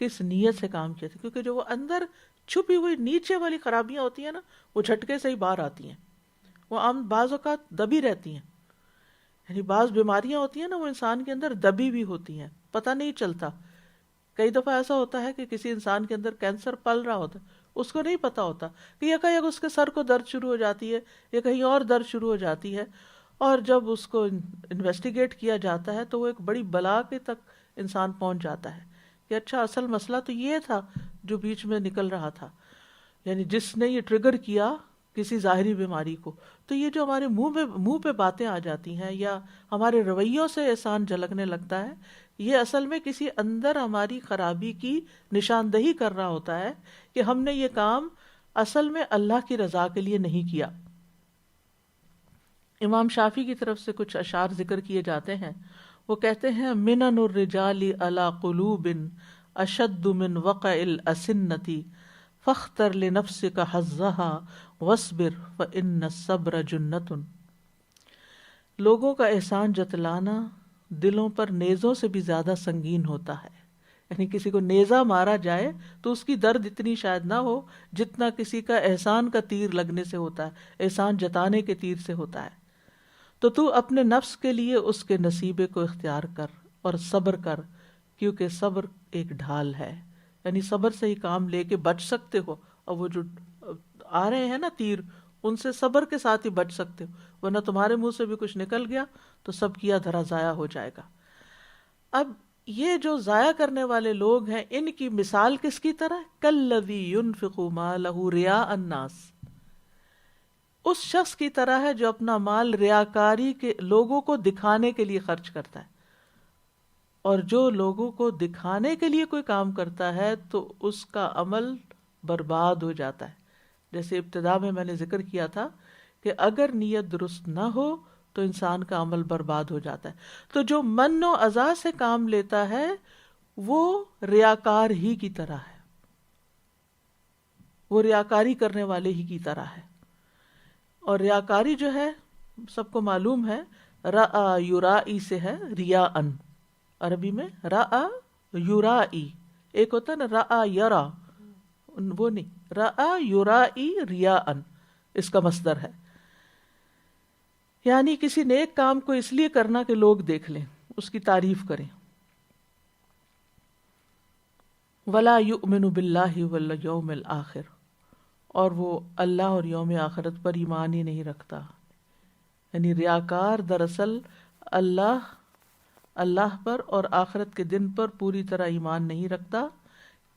کس نیت سے کام کیا تھا، کیونکہ جو وہ اندر چھپی ہوئی نیچے والی خرابیاں ہوتی ہیں نا وہ جھٹکے سے ہی باہر آتی ہیں، وہ عام بعض اوقات دبی رہتی ہیں، یعنی بعض بیماریاں ہوتی ہیں نا وہ انسان کے اندر دبی بھی ہوتی ہیں، پتہ نہیں چلتا۔ کئی دفعہ ایسا ہوتا ہے کہ کسی انسان کے اندر کینسر پل رہا ہوتا ہے، اس کو نہیں پتا ہوتا کہ یکایک اس کے سر کو درد شروع ہو جاتی ہے یا کہیں اور درد شروع ہو جاتی ہے، اور جب اس کو انویسٹیگیٹ کیا جاتا ہے تو وہ ایک بڑی بلا کے تک انسان پہنچ جاتا ہے کہ اچھا اصل مسئلہ تو یہ تھا جو بیچ میں نکل رہا تھا، یعنی جس نے یہ ٹریگر کیا کسی ظاہری بیماری کو۔ تو یہ جو ہمارے منہ پہ باتیں آ جاتی ہیں یا ہمارے رویوں سے احسان جھلکنے لگتا ہے، یہ اصل میں کسی اندر ہماری خرابی کی نشاندہی کر رہا ہوتا ہے کہ ہم نے یہ کام اصل میں اللہ کی رضا کے لیے نہیں کیا۔ امام شافعی کی طرف سے کچھ اشعار ذکر کیے جاتے ہیں. وہ کہتے ہیں منن الرجال علی قلوب اشد من وقع الاسنتی فاختر لنفسک حظها واصبر فان الصبر جنۃ. لوگوں کا احسان جتلانا دلوں پر نیزوں سے بھی زیادہ سنگین ہوتا ہے. یعنی کسی کو نیزہ مارا جائے تو اس کی درد اتنی شاید نہ ہو جتنا کسی کا احسان کا تیر لگنے سے ہوتا ہے, احسان جتانے کے تیر سے ہوتا ہے. تو اپنے نفس کے لیے اس کے نصیبے کو اختیار کر اور صبر کر, کیونکہ صبر ایک ڈھال ہے. یعنی صبر سے ہی کام لے کے بچ سکتے ہو, اور وہ جو آ رہے ہیں نا تیر, ان سے صبر کے ساتھ ہی بچ سکتے ہو, ورنہ تمہارے منہ سے بھی کچھ نکل گیا تو سب کیا دھرا ضائع ہو جائے گا. اب یہ جو ضائع کرنے والے لوگ ہیں, ان کی مثال کس کی طرح؟ کالذی ينفق مالہ رئاء الناس, اس شخص کی طرح ہے جو اپنا مال ریاکاری کے لوگوں کو دکھانے کے لیے خرچ کرتا ہے. اور جو لوگوں کو دکھانے کے لیے کوئی کام کرتا ہے تو اس کا عمل برباد ہو جاتا ہے. جیسے ابتدا میں نے ذکر کیا تھا کہ اگر نیت درست نہ ہو تو انسان کا عمل برباد ہو جاتا ہے. تو جو من و اذا سے کام لیتا ہے وہ ریاکار ہی کی طرح ہے, وہ ریاکاری کرنے والے ہی کی طرح ہے. اور ریاکاری جو ہے سب کو معلوم ہے, رأى یرائی سے ہے ریاءن. عربی میں رأى یرائی, ایک ہوتا ہے نا رأى یرا, وہ نہیں, رأى یرائی ریاءن اس کا مصدر ہے. یعنی کسی نیک کام کو اس لیے کرنا کہ لوگ دیکھ لیں, اس کی تعریف کریں. ولا یؤمن باللہ والیوم الآخر, اور وہ اللہ اور یوم آخرت پر ایمان ہی نہیں رکھتا. یعنی ریاکار دراصل اللہ پر اور آخرت کے دن پر پوری طرح ایمان نہیں رکھتا.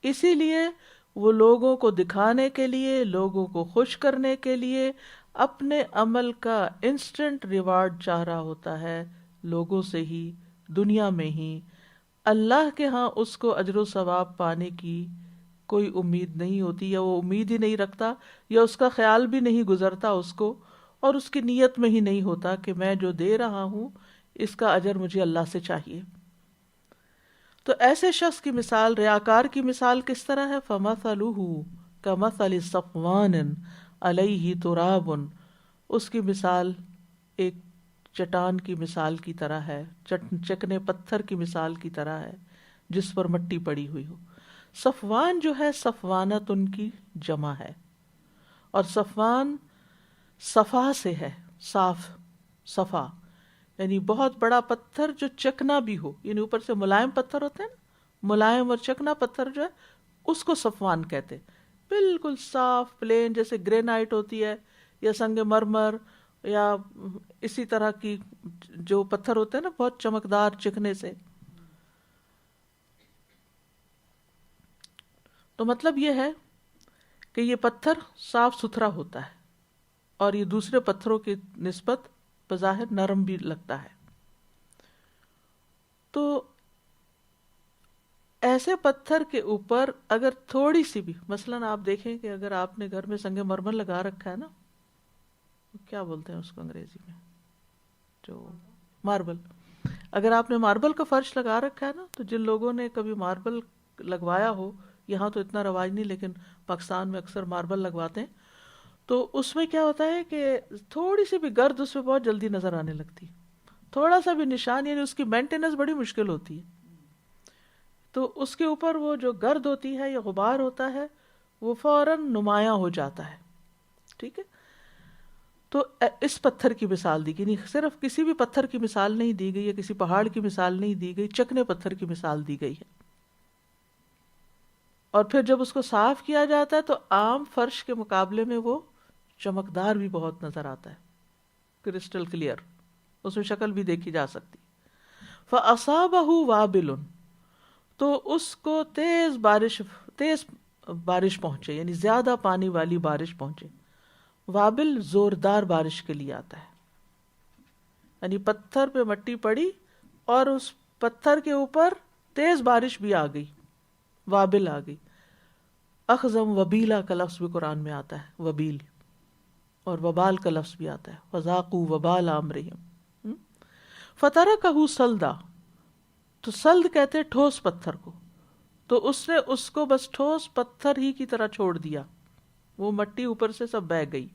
اسی لیے وہ لوگوں کو دکھانے کے لیے, لوگوں کو خوش کرنے کے لیے اپنے عمل کا انسٹنٹ ریوارڈ چاہ رہا ہوتا ہے لوگوں سے ہی, دنیا میں ہی. اللہ کے ہاں اس کو اجر و ثواب پانے کی کوئی امید نہیں ہوتی, یا وہ امید ہی نہیں رکھتا, یا اس کا خیال بھی نہیں گزرتا اس کو, اور اس کی نیت میں ہی نہیں ہوتا کہ میں جو دے رہا ہوں اس کا اجر مجھے اللہ سے چاہیے. تو ایسے شخص کی مثال, ریاکار کی مثال کس طرح ہے؟ فَمَثَلُهُ كَمَثَلِ صَفْوَانٍ عَلَيْهِ تُرَابٌ, اس کی مثال ایک چٹان کی مثال کی طرح ہے, چکنے پتھر کی مثال کی طرح ہے جس پر مٹی پڑی ہوئی ہو. صفوان جو ہے, صفوانت ان کی جمع ہے, اور صفوان صفا سے ہے, صاف صفا, یعنی بہت بڑا پتھر جو چکنا بھی ہو, یعنی اوپر سے ملائم پتھر ہوتے ہیں نا, ملائم اور چکنا پتھر جو ہے اس کو صفوان کہتے. بالکل صاف پلین, جیسے گرینائٹ ہوتی ہے یا سنگ مرمر یا اسی طرح کی جو پتھر ہوتے ہیں نا بہت چمکدار چکنے سے. تو مطلب یہ ہے کہ یہ پتھر صاف ستھرا ہوتا ہے اور یہ دوسرے پتھروں کی نسبت بظاہر نرم بھی لگتا ہے. تو ایسے پتھر کے اوپر اگر تھوڑی سی بھی, مثلاً آپ دیکھیں کہ اگر آپ نے گھر میں سنگ مرمر لگا رکھا ہے نا, کیا بولتے ہیں اس کو انگریزی میں, جو ماربل, اگر آپ نے ماربل کا فرش لگا رکھا ہے نا, تو جن لوگوں نے کبھی ماربل لگوایا ہو, یہاں تو اتنا رواج نہیں لیکن پاکستان میں اکثر ماربل لگواتے ہیں, تو اس میں کیا ہوتا ہے کہ تھوڑی سی بھی گرد اس میں بہت جلدی نظر آنے لگتی, تھوڑا سا بھی نشان, یعنی اس کی مینٹیننس بڑی مشکل ہوتی ہے. تو اس کے اوپر وہ جو گرد ہوتی ہے یا غبار ہوتا ہے وہ فوراً نمایاں ہو جاتا ہے. ٹھیک ہے, تو اس پتھر کی مثال دی گئی, نہیں صرف کسی بھی پتھر کی مثال نہیں دی گئی, یا کسی پہاڑ کی مثال نہیں دی گئی, چکنے پتھر کی مثال دی گئی ہے. اور پھر جب اس کو صاف کیا جاتا ہے تو عام فرش کے مقابلے میں وہ چمکدار بھی بہت نظر آتا ہے, کرسٹل کلیئر, اس میں شکل بھی دیکھی جا سکتی. فَأَصَابَهُ وَابِلٌ, تو اس کو تیز بارش پہنچے, یعنی زیادہ پانی والی بارش پہنچے. وابل زوردار بارش کے لیے آتا ہے, یعنی پتھر پہ مٹی پڑی اور اس پتھر کے اوپر تیز بارش بھی آ گئی, وابل آ گئی. اخزم وبیلا کا لفظ بھی قرآن میں آتا ہے, وبیل. اور وبال کا لفظ بھی آتا ہے وذاقوا وبال امرہم. فترکہ صلدا، تو سلد کہتے ہیں ٹھوس پتھر کو، تو اس نے اس کو بس ٹھوس پتھر ہی کی طرح چھوڑ دیا، وہ مٹی اوپر سے سب بہہ گئی.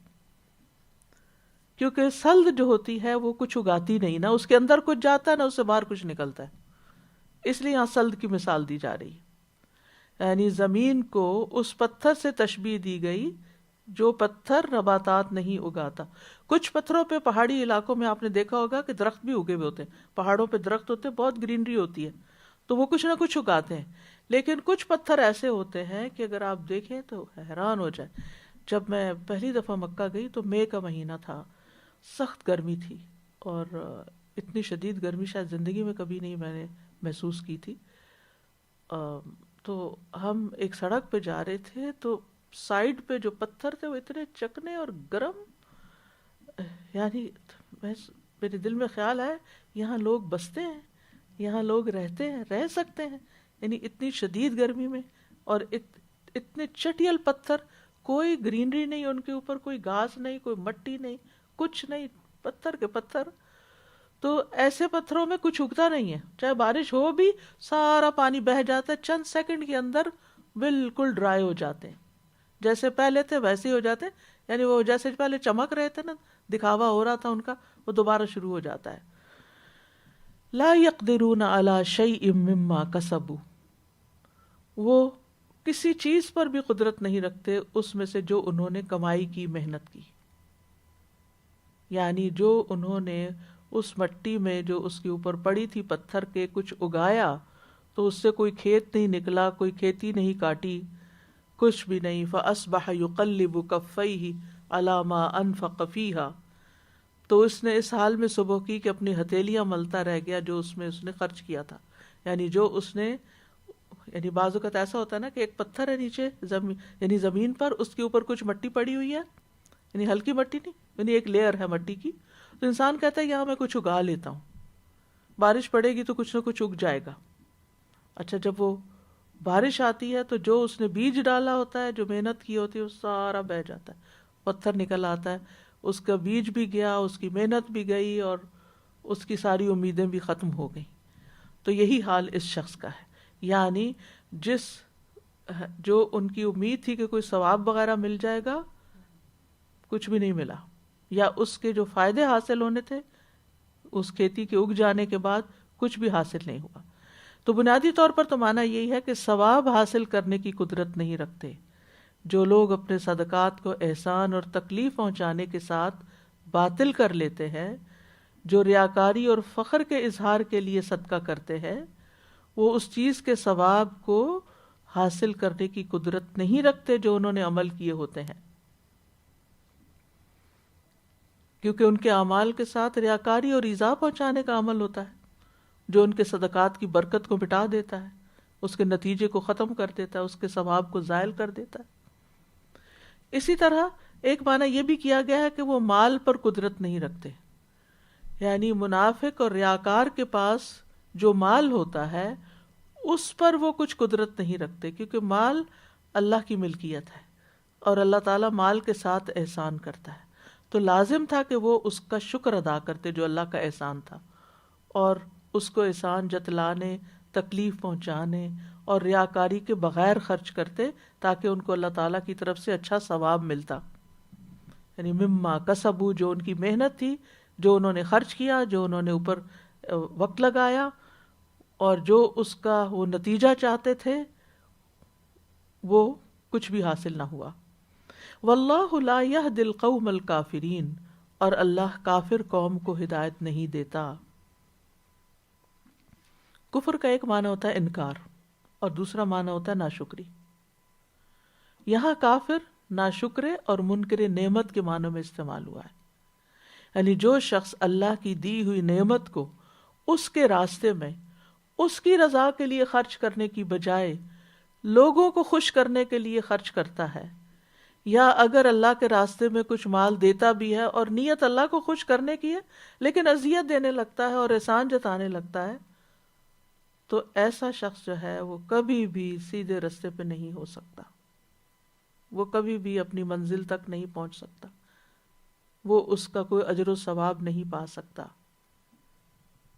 کیونکہ سلد جو ہوتی ہے وہ کچھ اگاتی نہیں، نہ اس کے اندر کچھ جاتا ہے نہ اس سے باہر کچھ نکلتا ہے، اس لیے یہاں سلد کی مثال دی جا رہی ہے. یعنی زمین کو اس پتھر سے تشبیہ دی گئی جو پتھر نباتات نہیں اگاتا. کچھ پتھروں پہ پہاڑی علاقوں میں آپ نے دیکھا ہوگا کہ درخت بھی اگے ہوئے ہوتے ہیں، پہاڑوں پہ درخت ہوتے ہیں، بہت گرینری ہوتی ہے، تو وہ کچھ نہ کچھ اگاتے ہیں. لیکن کچھ پتھر ایسے ہوتے ہیں کہ اگر آپ دیکھیں تو حیران ہو جائے. جب میں پہلی دفعہ مکہ گئی تو مئی کا مہینہ تھا، سخت گرمی تھی، اور اتنی شدید گرمی شاید زندگی میں کبھی نہیں میں نے محسوس کی تھی. تو ہم ایک سڑک پہ جا رہے تھے تو سائڈ پہ جو پتھر تھے وہ اتنے چکنے اور گرم، یعنی میرے دل میں خیال ہے یہاں لوگ بستے ہیں، یہاں لوگ رہتے ہیں، رہ سکتے ہیں، یعنی اتنی شدید گرمی میں. اور اتنے چٹیل پتھر، کوئی گرینری نہیں ان کے اوپر، کوئی گھاس نہیں، کوئی مٹی نہیں، کچھ نہیں، پتھر کے پتھر. تو ایسے پتھروں میں کچھ اگتا نہیں ہے، چاہے بارش ہو بھی سارا پانی بہہ جاتا ہے، چند سیکنڈ کے اندر بالکل ڈرائی ہو جاتے ہیں، جیسے پہلے تھے ویسے ہی ہو جاتے ہیں. یعنی وہ جیسے پہلے چمک رہے تھے نا، دکھاوا ہو رہا تھا ان کا، وہ دوبارہ شروع ہو جاتا ہے. لا يقدرون على شيء مما كسبوا، وہ کسی چیز پر بھی قدرت نہیں رکھتے اس میں سے جو انہوں نے کمائی کی، محنت کی. یعنی جو انہوں نے اس مٹی میں جو اس کے اوپر پڑی تھی پتھر کے کچھ اگایا، تو اس سے کوئی کھیت نہیں نکلا، کوئی کھیتی نہیں کاٹی، کچھ بھی نہیں. فَأَصْبَحَ يُقَلِّبُ كَفَّيْهِ عَلَى مَا أَنفَقَ فِيهَا، تو اس نے اس حال میں صبح کی کہ اپنی ہتھیلیاں ملتا رہ گیا جو اس میں اس نے خرچ کیا تھا. یعنی جو اس نے، یعنی بعض اوقات ایسا ہوتا ہے نا کہ ایک پتھر ہے نیچے یعنی زمین پر، اس کے اوپر کچھ مٹی پڑی ہوئی ہے، یعنی ہلکی مٹی نہیں، یعنی ایک لیئر ہے مٹی کی، تو انسان کہتا ہے یہاں میں کچھ اگا لیتا ہوں، بارش پڑے گی تو کچھ نہ کچھ اگ جائے گا. اچھا جب وہ بارش آتی ہے تو جو اس نے بیج ڈالا ہوتا ہے، جو محنت کی ہوتی ہے، وہ سارا بہہ جاتا ہے، پتھر نکل آتا ہے، اس کا بیج بھی گیا، اس کی محنت بھی گئی، اور اس کی ساری امیدیں بھی ختم ہو گئیں. تو یہی حال اس شخص کا ہے. یعنی جو ان کی امید تھی کہ کوئی ثواب وغیرہ مل جائے گا، کچھ بھی نہیں ملا، یا اس کے جو فائدے حاصل ہونے تھے اس کھیتی کے اگ جانے کے بعد کچھ بھی حاصل نہیں ہوا. تو بنیادی طور پر تو معنی یہی ہے کہ ثواب حاصل کرنے کی قدرت نہیں رکھتے جو لوگ اپنے صدقات کو احسان اور تکلیف پہنچانے کے ساتھ باطل کر لیتے ہیں، جو ریاکاری اور فخر کے اظہار کے لیے صدقہ کرتے ہیں، وہ اس چیز کے ثواب کو حاصل کرنے کی قدرت نہیں رکھتے جو انہوں نے عمل کیے ہوتے ہیں، کیونکہ ان کے اعمال کے ساتھ ریاکاری اور ایذا پہنچانے کا عمل ہوتا ہے جو ان کے صدقات کی برکت کو مٹا دیتا ہے، اس کے نتیجے کو ختم کر دیتا ہے، اس کے ثواب کو زائل کر دیتا ہے. اسی طرح ایک معنی یہ بھی کیا گیا ہے کہ وہ مال پر قدرت نہیں رکھتے، یعنی منافق اور ریاکار کے پاس جو مال ہوتا ہے اس پر وہ کچھ قدرت نہیں رکھتے، کیونکہ مال اللہ کی ملکیت ہے اور اللہ تعالیٰ مال کے ساتھ احسان کرتا ہے. تو لازم تھا کہ وہ اس کا شکر ادا کرتے جو اللہ کا احسان تھا، اور اس کو احسان جتلانے، تکلیف پہنچانے اور ریاکاری کے بغیر خرچ کرتے تاکہ ان کو اللہ تعالیٰ کی طرف سے اچھا ثواب ملتا. یعنی مما کسبو، جو ان کی محنت تھی، جو انہوں نے خرچ کیا، جو انہوں نے اوپر وقت لگایا، اور جو اس کا وہ نتیجہ چاہتے تھے، وہ کچھ بھی حاصل نہ ہوا. واللہ لا یہدی القوم الکافرین، اور اللہ کافر قوم کو ہدایت نہیں دیتا. کفر کا ایک معنی ہوتا ہے انکار اور دوسرا معنی ہوتا ہے ناشکری. یہاں کافر ناشکرے اور منکر نعمت کے معنوں میں استعمال ہوا ہے. یعنی جو شخص اللہ کی دی ہوئی نعمت کو اس کے راستے میں اس کی رضا کے لیے خرچ کرنے کی بجائے لوگوں کو خوش کرنے کے لیے خرچ کرتا ہے، یا اگر اللہ کے راستے میں کچھ مال دیتا بھی ہے اور نیت اللہ کو خوش کرنے کی ہے لیکن اذیت دینے لگتا ہے اور احسان جتانے لگتا ہے، تو ایسا شخص جو ہے وہ کبھی بھی سیدھے راستے پہ نہیں ہو سکتا، وہ کبھی بھی اپنی منزل تک نہیں پہنچ سکتا. وہ اس کا کوئی اجر و ثواب نہیں پا سکتا۔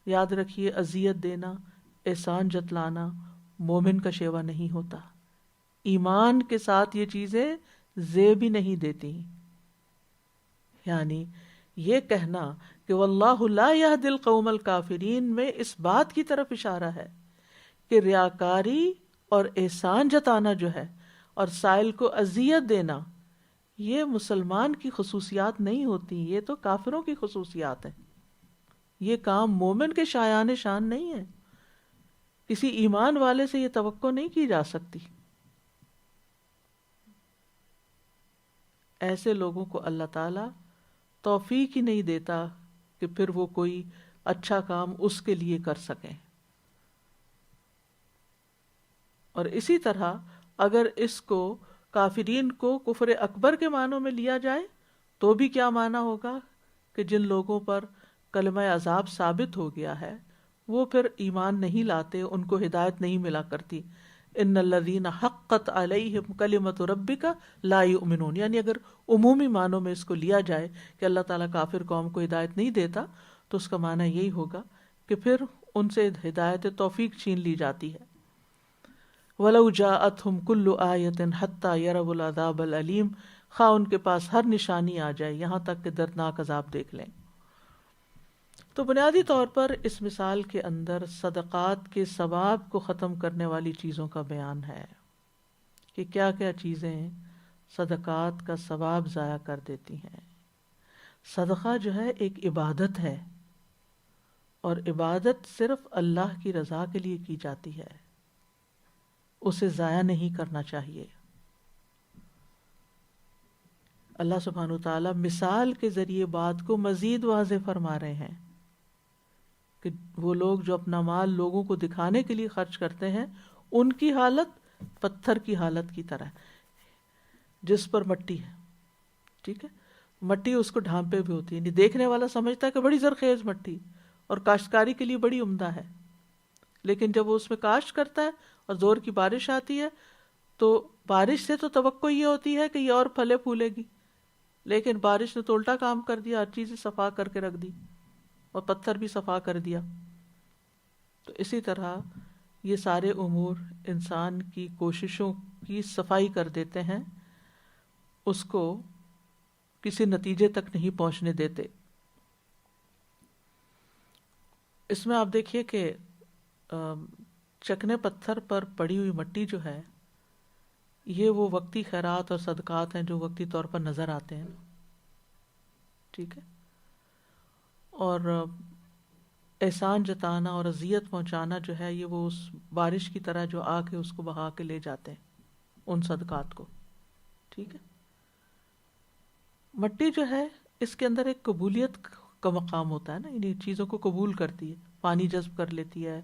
یاد رکھیے، اذیت دینا، احسان جتلانا مومن کا شیوا نہیں ہوتا۔ ایمان کے ساتھ یہ چیزیں زیب بھی نہیں دیتی۔ یعنی یہ کہنا کہ واللہ لا یہدی القوم الکافرین میں اس بات کی طرف اشارہ ہے کہ ریاکاری اور احسان جتانا جو ہے اور سائل کو اذیت دینا، یہ مسلمان کی خصوصیات نہیں ہوتی، یہ تو کافروں کی خصوصیات ہیں۔ یہ کام مومن کے شایان شان نہیں ہے، کسی ایمان والے سے یہ توقع نہیں کی جا سکتی۔ ایسے لوگوں کو اللہ تعالی توفیق ہی نہیں دیتا کہ پھر وہ کوئی اچھا کام اس کے لیے کر سکیں۔ اور اسی طرح اگر اس کو کافرین کو کفر اکبر کے معنوں میں لیا جائے تو بھی کیا معنی ہوگا کہ جن لوگوں پر کلمہ عذاب ثابت ہو گیا ہے وہ پھر ایمان نہیں لاتے، ان کو ہدایت نہیں ملا کرتی۔ ان الذین حقت علیہم کلمۃ ربک لا یؤمنون، یعنی اگر عمومی معنوں میں اس کو لیا جائے کہ اللہ تعالیٰ کافر قوم کو ہدایت نہیں دیتا تو اس کا معنی یہی ہوگا کہ پھر ان سے ہدایت توفیق چھین لی جاتی ہے۔ وَلَوْ جَاءَتْهُمْ كُلُّ آیَةٍ حَتَّى يَرَوُا الْعَذَابَ الْأَلِيمَ، خواہ ان کے پاس ہر نشانی آ جائے یہاں تک کہ دردناک عذاب دیکھ لیں۔ تو بنیادی طور پر اس مثال کے اندر صدقات کے ثواب کو ختم کرنے والی چیزوں کا بیان ہے کہ کیا کیا چیزیں صدقات کا ثواب ضائع کر دیتی ہیں۔ صدقہ جو ہے ایک عبادت ہے، اور عبادت صرف اللہ کی رضا کے لیے کی جاتی ہے، اسے ضائع نہیں کرنا چاہیے۔ اللہ سبحانہ وتعالی مثال کے ذریعے بات کو مزید واضح فرما رہے ہیں کہ وہ لوگ جو اپنا مال لوگوں کو دکھانے کے لیے خرچ کرتے ہیں ان کی حالت پتھر کی حالت کی طرح ہے جس پر مٹی ہے، ٹھیک ہے، مٹی اس کو ڈھانپے بھی ہوتی ہے، یعنی دیکھنے والا سمجھتا ہے کہ بڑی زرخیز مٹی اور کاشتکاری کے لیے بڑی عمدہ ہے، لیکن جب وہ اس میں کاشت کرتا ہے اور زور کی بارش آتی ہے تو بارش سے تو توقع یہ ہوتی ہے کہ یہ اور پھلے پھولے گی، لیکن بارش نے تو الٹا کام کر دیا، ہر چیزیں صفا کر کے رکھ دی اور پتھر بھی صفا کر دیا۔ تو اسی طرح یہ سارے امور انسان کی کوششوں کی صفائی کر دیتے ہیں، اس کو کسی نتیجے تک نہیں پہنچنے دیتے۔ اس میں آپ دیکھیے کہ چکنے پتھر پر پڑی ہوئی مٹی جو ہے یہ وہ وقتی خیرات اور صدقات ہیں جو وقتی طور پر نظر آتے ہیں، ٹھیک ہے، اور احسان جتانا اور اذیت پہنچانا جو ہے یہ وہ اس بارش کی طرح جو آ کے اس کو بہا کے لے جاتے ہیں ان صدقات کو، ٹھیک ہے۔ مٹی جو ہے اس کے اندر ایک قبولیت کا مقام ہوتا ہے نا، یعنی چیزوں کو قبول کرتی ہے، پانی جذب کر لیتی ہے،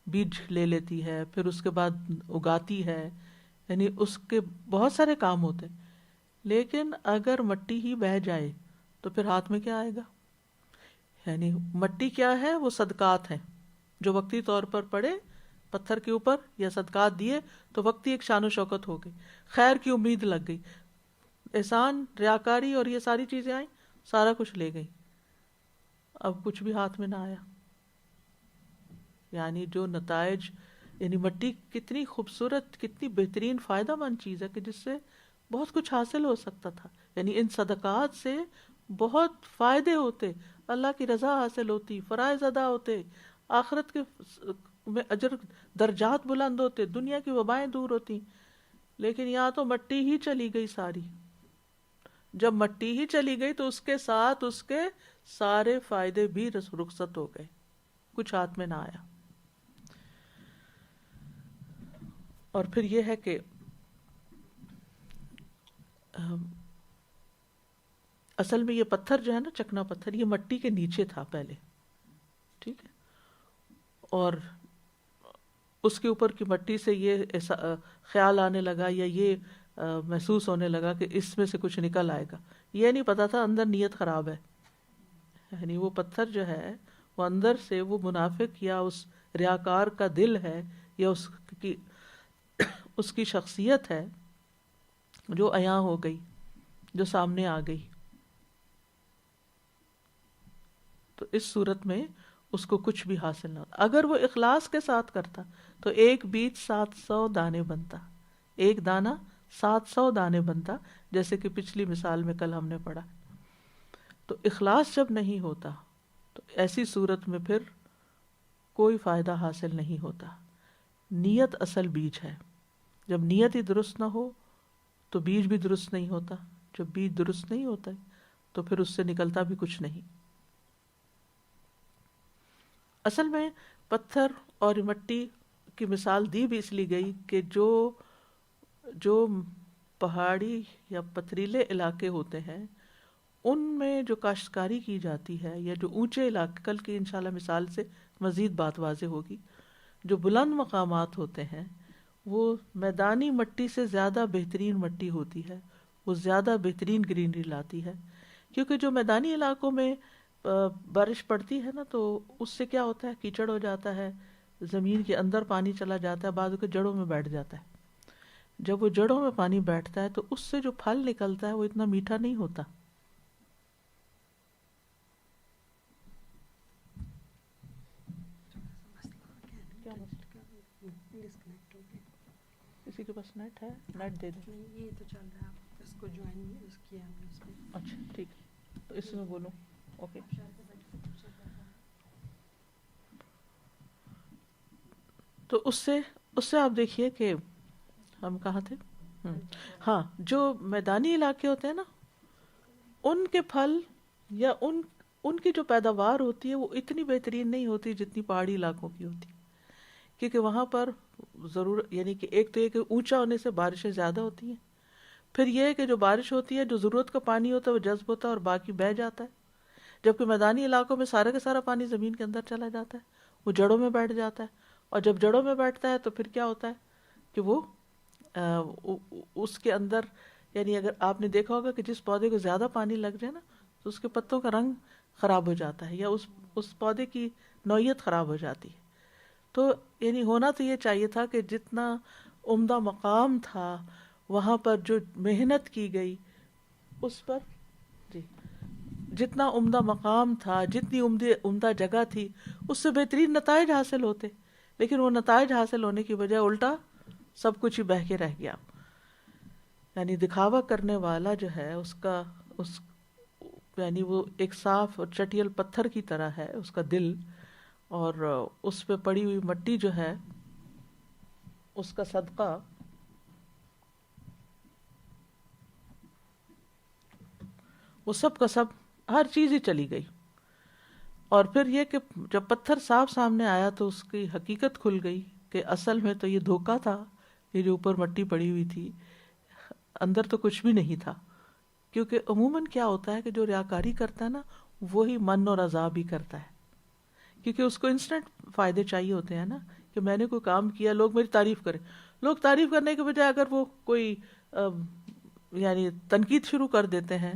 بیج لے لیتی ہے، پھر اس کے بعد اگاتی ہے، یعنی اس کے بہت سارے کام ہوتے ہیں۔ لیکن اگر مٹی ہی بہہ جائے تو پھر ہاتھ میں کیا آئے گا؟ یعنی مٹی کیا ہے؟ وہ صدقات ہیں جو وقتی طور پر پڑے پتھر کے اوپر یا صدقات دیے تو وقتی ایک شان و شوکت ہو گئی، خیر کی امید لگ گئی، احسان ریاکاری اور یہ ساری چیزیں آئیں، سارا کچھ لے گئی، اب کچھ بھی ہاتھ میں نہ آیا۔ یعنی جو نتائج، یعنی مٹی کتنی خوبصورت، کتنی بہترین فائدہ مند چیز ہے کہ جس سے بہت کچھ حاصل ہو سکتا تھا، یعنی ان صدقات سے بہت فائدے ہوتے، اللہ کی رضا حاصل ہوتی، فرائض ادا ہوتے، آخرت کے میں اجر درجات بلند ہوتے، دنیا کی وبائیں دور ہوتی، لیکن یہاں تو مٹی ہی چلی گئی ساری۔ جب مٹی ہی چلی گئی تو اس کے ساتھ اس کے سارے فائدے بھی رخصت ہو گئے، کچھ ہاتھ میں نہ آیا۔ اور پھر یہ ہے کہ اصل میں یہ پتھر جو ہے نا، چکنا پتھر، یہ مٹی کے نیچے تھا پہلے، ٹھیک ہے، اور اس کے اوپر کی مٹی سے یہ خیال آنے لگا یا یہ محسوس ہونے لگا کہ اس میں سے کچھ نکل آئے گا، یہ نہیں پتا تھا اندر نیت خراب ہے، یعنی وہ پتھر جو ہے وہ اندر سے وہ منافق یا اس ریاکار کا دل ہے یا اس کی شخصیت ہے جو عیاں ہو گئی، جو سامنے آ گئی۔ تو اس صورت میں اس کو کچھ بھی حاصل نہ ہوتا. اگر وہ اخلاص کے ساتھ کرتا تو ایک بیج 700 دانے بنتا, ایک دانہ 700 دانے بنتا, جیسے کہ پچھلی مثال میں کل ہم نے پڑھا. تو اخلاص جب نہیں ہوتا تو ایسی صورت میں پھر کوئی فائدہ حاصل نہیں ہوتا. نیت اصل بیج ہے. جب نیت ہی درست نہ ہو تو بیج بھی درست نہیں ہوتا. جب بیج درست نہیں ہوتا تو پھر اس سے نکلتا بھی کچھ نہیں. اصل میں پتھر اور مٹی کی مثال دی بھی اس لیے گئی کہ جو پہاڑی یا پتھریلے علاقے ہوتے ہیں ان میں جو کاشتکاری کی جاتی ہے، یا جو اونچے علاقے، کل کی انشاءاللہ مثال سے مزید بات واضح ہوگی، جو بلند مقامات ہوتے ہیں وہ میدانی مٹی سے زیادہ بہترین مٹی ہوتی ہے، وہ زیادہ بہترین گرینری لاتی ہے. کیونکہ جو میدانی علاقوں میں بارش پڑتی ہے نا تو اس سے کیا ہوتا ہے، کیچڑ ہو جاتا ہے، زمین کے اندر پانی چلا جاتا ہے، بعض اوقات جڑوں میں بیٹھ جاتا ہے. جب وہ جڑوں میں پانی بیٹھتا ہے تو اس سے جو پھل نکلتا ہے وہ اتنا میٹھا نہیں ہوتا. کسی کے پاس نیٹ ہے؟ نیٹ دے دیں. یہ تو چل رہا ہے، اس کو جوائن کیا ہم نے اس میں. اچھا ٹھیک ہے، تو اس میں بولوں. اوکے. تو اس سے آپ دیکھیے کہ ہم کہاں تھے. ہاں، جو میدانی علاقے ہوتے ہیں نا ان کے پھل یا ان کی جو پیداوار ہوتی ہے وہ اتنی بہترین نہیں ہوتی جتنی پہاڑی علاقوں کی ہوتی، کیونکہ وہاں پر ضرور یعنی کہ ایک تو یہ کہ اونچا ہونے سے بارشیں زیادہ ہوتی ہیں، پھر یہ ہے کہ جو بارش ہوتی ہے جو ضرورت کا پانی ہوتا ہے وہ جذب ہوتا ہے اور باقی بہہ جاتا ہے. جبکہ میدانی علاقوں میں سارا کا سارا پانی زمین کے اندر چلا جاتا ہے، وہ جڑوں میں بیٹھ جاتا ہے، اور جب جڑوں میں بیٹھتا ہے تو پھر کیا ہوتا ہے کہ وہ اس کے اندر، یعنی اگر آپ نے دیکھا ہوگا کہ جس پودے کو زیادہ پانی لگ جائے نا تو اس کے پتوں کا رنگ خراب ہو جاتا ہے، یا اس پودے کی نوعیت خراب ہو جاتی ہے. تو یعنی ہونا تو یہ چاہیے تھا کہ جتنا عمدہ مقام تھا وہاں پر جو محنت کی گئی اس پر جتنا عمدہ مقام تھا، جتنی عمدہ جگہ تھی، اس سے بہترین نتائج حاصل ہوتے، لیکن وہ نتائج حاصل ہونے کی بجائے الٹا سب کچھ ہی بہہ کے رہ گیا. یعنی دکھاوا کرنے والا جو ہے یعنی وہ ایک صاف اور چٹیل پتھر کی طرح ہے اس کا دل، اور اس پہ پڑی ہوئی مٹی جو ہے اس کا صدقہ وہ سب کا سب ہر چیز ہی چلی گئی. اور پھر یہ کہ جب پتھر صاف سامنے آیا تو اس کی حقیقت کھل گئی کہ اصل میں تو یہ دھوکہ تھا، یہ جو اوپر مٹی پڑی ہوئی تھی اندر تو کچھ بھی نہیں تھا. کیونکہ عموماً کیا ہوتا ہے کہ جو ریاکاری کرتا ہے نا وہی من اور عذاب ہی کرتا ہے، کیونکہ اس کو انسٹنٹ فائدے چاہیے ہوتے ہیں نا، کہ میں نے کوئی کام کیا لوگ میری تعریف کریں. لوگ تعریف کرنے کے بجائے اگر وہ کوئی یعنی تنقید شروع کر دیتے ہیں،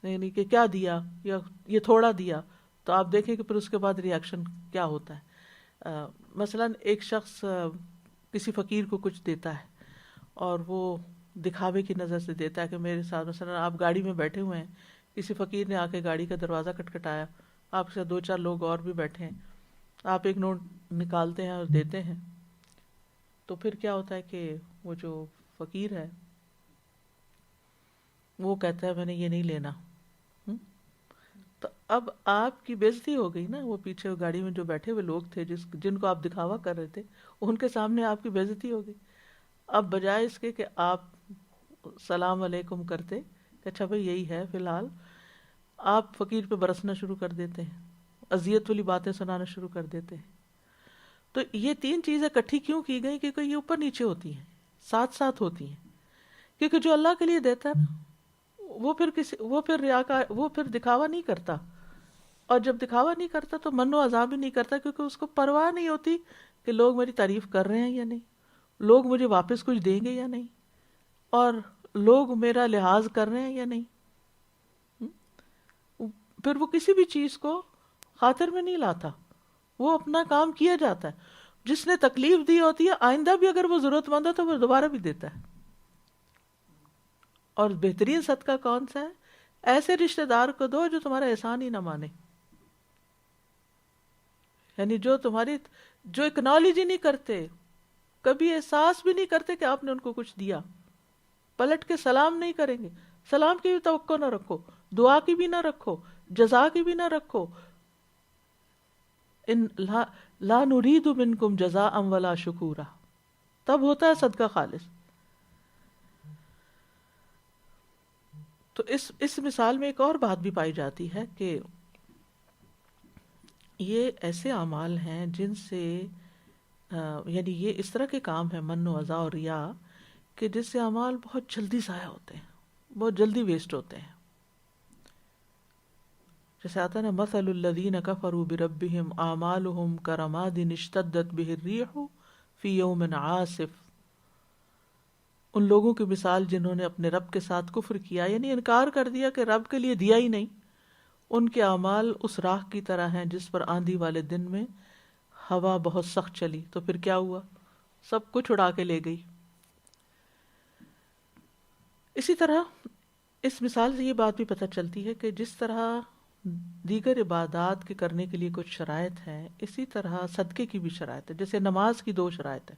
یعنی کہ کیا دیا یا یہ تھوڑا دیا، تو آپ دیکھیں کہ پھر اس کے بعد ری ایکشن کیا ہوتا ہے. مثلاً ایک شخص کسی فقیر کو کچھ دیتا ہے اور وہ دکھاوے کی نظر سے دیتا ہے کہ میرے ساتھ، مثلاً آپ گاڑی میں بیٹھے ہوئے ہیں، کسی فقیر نے آ کے گاڑی کا دروازہ کھٹکھٹایا، آپ سے 2-4 لوگ اور بھی بیٹھے ہیں، آپ ایک نوٹ نکالتے ہیں اور دیتے ہیں، تو پھر کیا ہوتا ہے کہ وہ جو فقیر ہے وہ کہتا ہے میں نے یہ نہیں لینا. تو اب آپ کی بےزتی ہو گئی نا، وہ پیچھے گاڑی میں جو بیٹھے ہوئے لوگ تھے جن کو آپ دکھاوا کر رہے تھے ان کے سامنے آپ کی بےزتی ہو گئی. اب بجائے اس کے کہ آپ سلام علیکم کرتے کہ اچھا بھائی یہی ہے فی الحال، آپ فقیر پہ برسنا شروع کر دیتے ہیں، اذیت والی باتیں سنانا شروع کر دیتے ہیں. تو یہ 3 چیزیں اکٹھی کیوں کی گئی؟ کیونکہ یہ اوپر نیچے ہوتی ہیں، ساتھ ساتھ ہوتی ہیں. کیونکہ جو اللہ کے لیے دیتا ہے نا وہ پھر دکھاوا نہیں کرتا، اور جب دکھاوا نہیں کرتا تو من و عذاب ہی نہیں کرتا، کیونکہ اس کو پرواہ نہیں ہوتی کہ لوگ میری تعریف کر رہے ہیں یا نہیں، لوگ مجھے واپس کچھ دیں گے یا نہیں، اور لوگ میرا لحاظ کر رہے ہیں یا نہیں. پھر وہ کسی بھی چیز کو خاطر میں نہیں لاتا، وہ اپنا کام کیا جاتا ہے. جس نے تکلیف دی ہوتی ہے آئندہ بھی اگر وہ ضرورت مند ہے تو وہ دوبارہ بھی دیتا ہے. اور بہترین صدقہ کون سا ہے؟ ایسے رشتہ دار کو دو جو تمہارا احسان ہی نہ مانے. یعنی جو اکنالج ہی نہیں کرتے، کبھی احساس بھی نہیں کرتے کہ آپ نے ان کو کچھ دیا، پلٹ کے سلام نہیں کریں گے، سلام کی بھی توقع نہ رکھو، دعا کی بھی نہ رکھو، جزا کی بھی نہ رکھو. ان لا نرید منکم جزاء ولا شکورا، تب ہوتا ہے صدقہ خالص. تو اس مثال میں ایک اور بات بھی پائی جاتی ہے کہ یہ ایسے اعمال ہیں جن سے یعنی یہ اس طرح کے کام ہیں من و اذا اور ریا، کہ جس سے اعمال بہت جلدی ضائع ہوتے ہیں، بہت جلدی ویسٹ ہوتے ہیں. جیسے آتا ہے نا مثل الذین کفروا بربہم اعمالہم کرماد اشتدت بہ الریح فی یوم عاصف. ان لوگوں کی مثال جنہوں نے اپنے رب کے ساتھ کفر کیا، یعنی انکار کر دیا کہ رب کے لیے دیا ہی نہیں، ان کے اعمال اس راہ کی طرح ہیں جس پر آندھی والے دن میں ہوا بہت سخت چلی تو پھر کیا ہوا، سب کچھ اڑا کے لے گئی. اسی طرح اس مثال سے یہ بات بھی پتہ چلتی ہے کہ جس طرح دیگر عبادات کے کرنے کے لیے کچھ شرائط ہیں، اسی طرح صدقے کی بھی شرائط ہے. جیسے نماز کی 2 شرائط ہیں،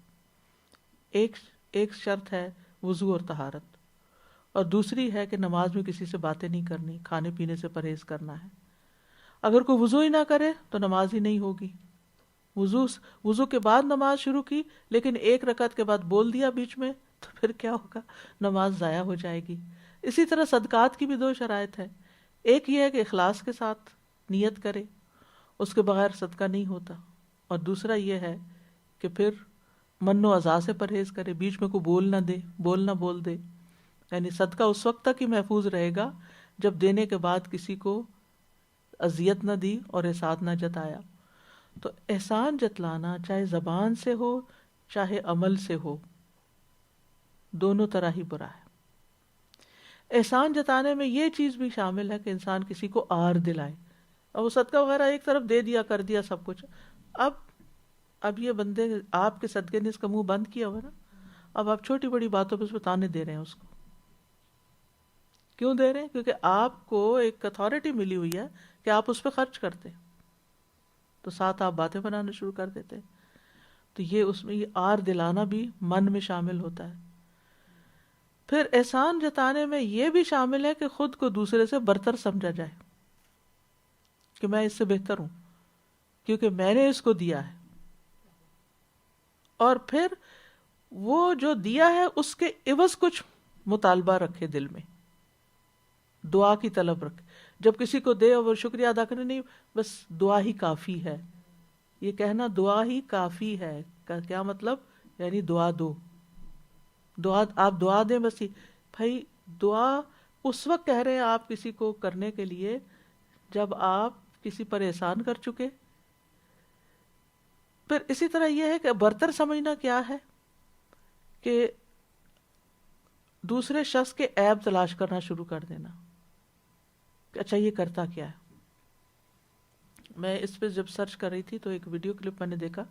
ایک شرط ہے وضو اور طہارت، اور دوسری ہے کہ نماز میں کسی سے باتیں نہیں کرنی، کھانے پینے سے پرہیز کرنا ہے. اگر کوئی وضو ہی نہ کرے تو نماز ہی نہیں ہوگی. وضو کے بعد نماز شروع کی لیکن 1 رکعت کے بعد بول دیا بیچ میں تو پھر کیا ہوگا، نماز ضائع ہو جائے گی. اسی طرح صدقات کی بھی 2 شرائط ہیں. ایک یہ ہے کہ اخلاص کے ساتھ نیت کرے، اس کے بغیر صدقہ نہیں ہوتا، اور دوسرا یہ ہے کہ پھر من و اذا سے پرہیز کرے، بیچ میں کوئی بول نہ بول دے. یعنی صدقہ اس وقت تک ہی محفوظ رہے گا جب دینے کے بعد کسی کو اذیت نہ دی اور احسان نہ جتایا. تو احسان جتلانا چاہے زبان سے ہو چاہے عمل سے ہو، دونوں طرح ہی برا ہے. احسان جتانے میں یہ چیز بھی شامل ہے کہ انسان کسی کو آر دلائے، اور وہ صدقہ وغیرہ ایک طرف دے دیا، کر دیا سب کچھ، اب یہ بندے آپ کے صدقے نے اس کا منہ بند کیا ہوا نا، اب آپ چھوٹی بڑی باتوں پہ اس پہ تانے دے رہے ہیں. اس کو کیوں دے رہے ہیں؟ کیونکہ آپ کو ایک اتھارٹی ملی ہوئی ہے کہ آپ اس پہ خرچ کرتے، تو ساتھ آپ باتیں بنانا شروع کر دیتے. تو یہ اس میں یہ آر دلانا بھی من میں شامل ہوتا ہے. پھر احسان جتانے میں یہ بھی شامل ہے کہ خود کو دوسرے سے برتر سمجھا جائے کہ میں اس سے بہتر ہوں کیونکہ میں نے اس کو دیا ہے، اور پھر وہ جو دیا ہے اس کے عوض کچھ مطالبہ رکھے، دل میں دعا کی طلب رکھے. جب کسی کو دے اور وہ شکریہ ادا کرنے، نہیں بس دعا ہی کافی ہے. یہ کہنا دعا ہی کافی ہے کا کیا مطلب؟ یعنی دعا دو، آپ دعا دیں بس ہی. بھائی دعا اس وقت کہہ رہے ہیں آپ کسی کو کرنے کے لیے جب آپ کسی پر احسان کر چکے. پھر اسی طرح یہ ہے کہ برتر سمجھنا کیا ہے کہ دوسرے شخص کے عیب تلاش کرنا شروع کر دینا کہ اچھا یہ کرتا کیا ہے. میں اس پہ جب سرچ کر رہی تھی تو ایک ویڈیو کلپ میں نے دیکھا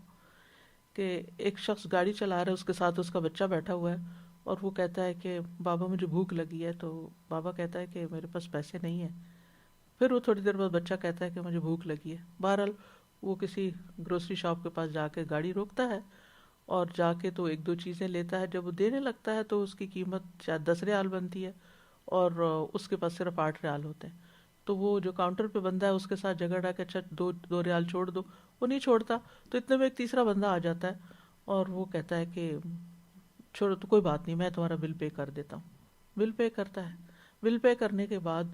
کہ ایک شخص گاڑی چلا رہا ہے، اس کے ساتھ اس کا بچہ بیٹھا ہوا ہے، اور وہ کہتا ہے کہ بابا مجھے بھوک لگی ہے. تو بابا کہتا ہے کہ میرے پاس پیسے نہیں ہیں. پھر وہ تھوڑی دیر بعد بچہ کہتا ہے کہ مجھے بھوک لگی ہے. بہرحال وہ کسی گروسری شاپ کے پاس جا کے گاڑی روکتا ہے اور جا کے تو 1-2 چیزیں لیتا ہے. جب وہ دینے لگتا ہے تو اس کی قیمت شاید 10 ریال بنتی ہے اور اس کے پاس صرف 8 ریال ہوتے ہیں. تو وہ جو کاؤنٹر پہ بندہ ہے اس کے ساتھ جھگڑا کہ اچھا 2 ریال چھوڑ دو، وہ نہیں چھوڑتا. تو اتنے میں ایک تیسرا بندہ آ جاتا ہے اور وہ کہتا ہے کہ چھوڑو تو کوئی بات نہیں، میں تمہارا بل پے کر دیتا ہوں. بل پے کرتا ہے. بل پے کرنے کے بعد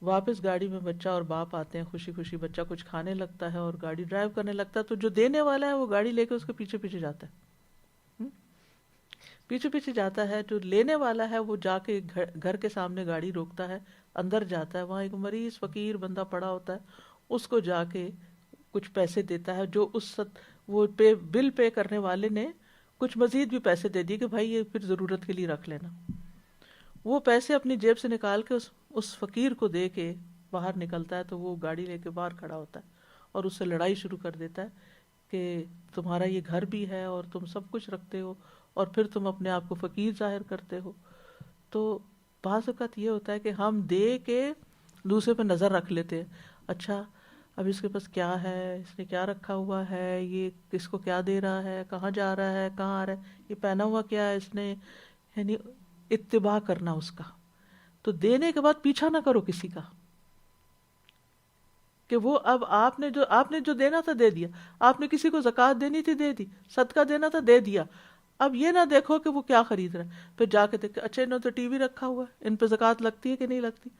واپس گاڑی میں بچہ اور باپ آتے ہیں، خوشی خوشی بچہ کچھ کھانے لگتا ہے اور گاڑی ڈرائیو کرنے لگتا ہے. تو جو دینے والا ہے وہ گاڑی لے کے اس کے پیچھے پیچھے جاتا ہے، پیچھے پیچھے جاتا ہے. جو لینے والا ہے وہ جا کے گھر کے سامنے گاڑی روکتا ہے، اندر جاتا ہے، وہاں ایک مریض فقیر بندہ پڑا ہوتا ہے، اس کو جا کے کچھ پیسے دیتا ہے، جو وہ بل پے کرنے والے نے کچھ مزید بھی پیسے دے دیے کہ بھائی یہ پھر ضرورت کے لیے رکھ لینا. وہ پیسے اپنی جیب سے نکال کے اس فقیر کو دے کے باہر نکلتا ہے. تو وہ گاڑی لے کے باہر کھڑا ہوتا ہے اور اس سے لڑائی شروع کر دیتا ہے کہ تمہارا یہ گھر بھی ہے اور تم سب کچھ رکھتے ہو اور پھر تم اپنے آپ کو فقیر ظاہر کرتے ہو. تو بعض اوقات یہ ہوتا ہے کہ ہم دے کے دوسرے پہ نظر رکھ لیتے ہیں. اچھا اب اس کے پاس کیا ہے، اس نے کیا رکھا ہوا ہے، یہ کس کو کیا دے رہا ہے، کہاں جا رہا ہے، کہاں آ رہا ہے، یہ پہنا ہوا کیا ہے اس نے، یعنی اتباع کرنا اس کا. تو دینے کے بعد پیچھا نہ کرو کسی کا، کہ وہ اب آپ نے جو دینا تھا دے دیا، آپ نے کسی کو زکوٰۃ دینی تھی دے دی، صدقہ دینا تھا دے دیا. اب یہ نہ دیکھو کہ وہ کیا خرید رہا ہے، پھر جا کے دیکھ اچھا انہوں تو ٹی وی رکھا ہوا ہے، ان پہ زکوٰۃ لگتی ہے کہ نہیں لگتی.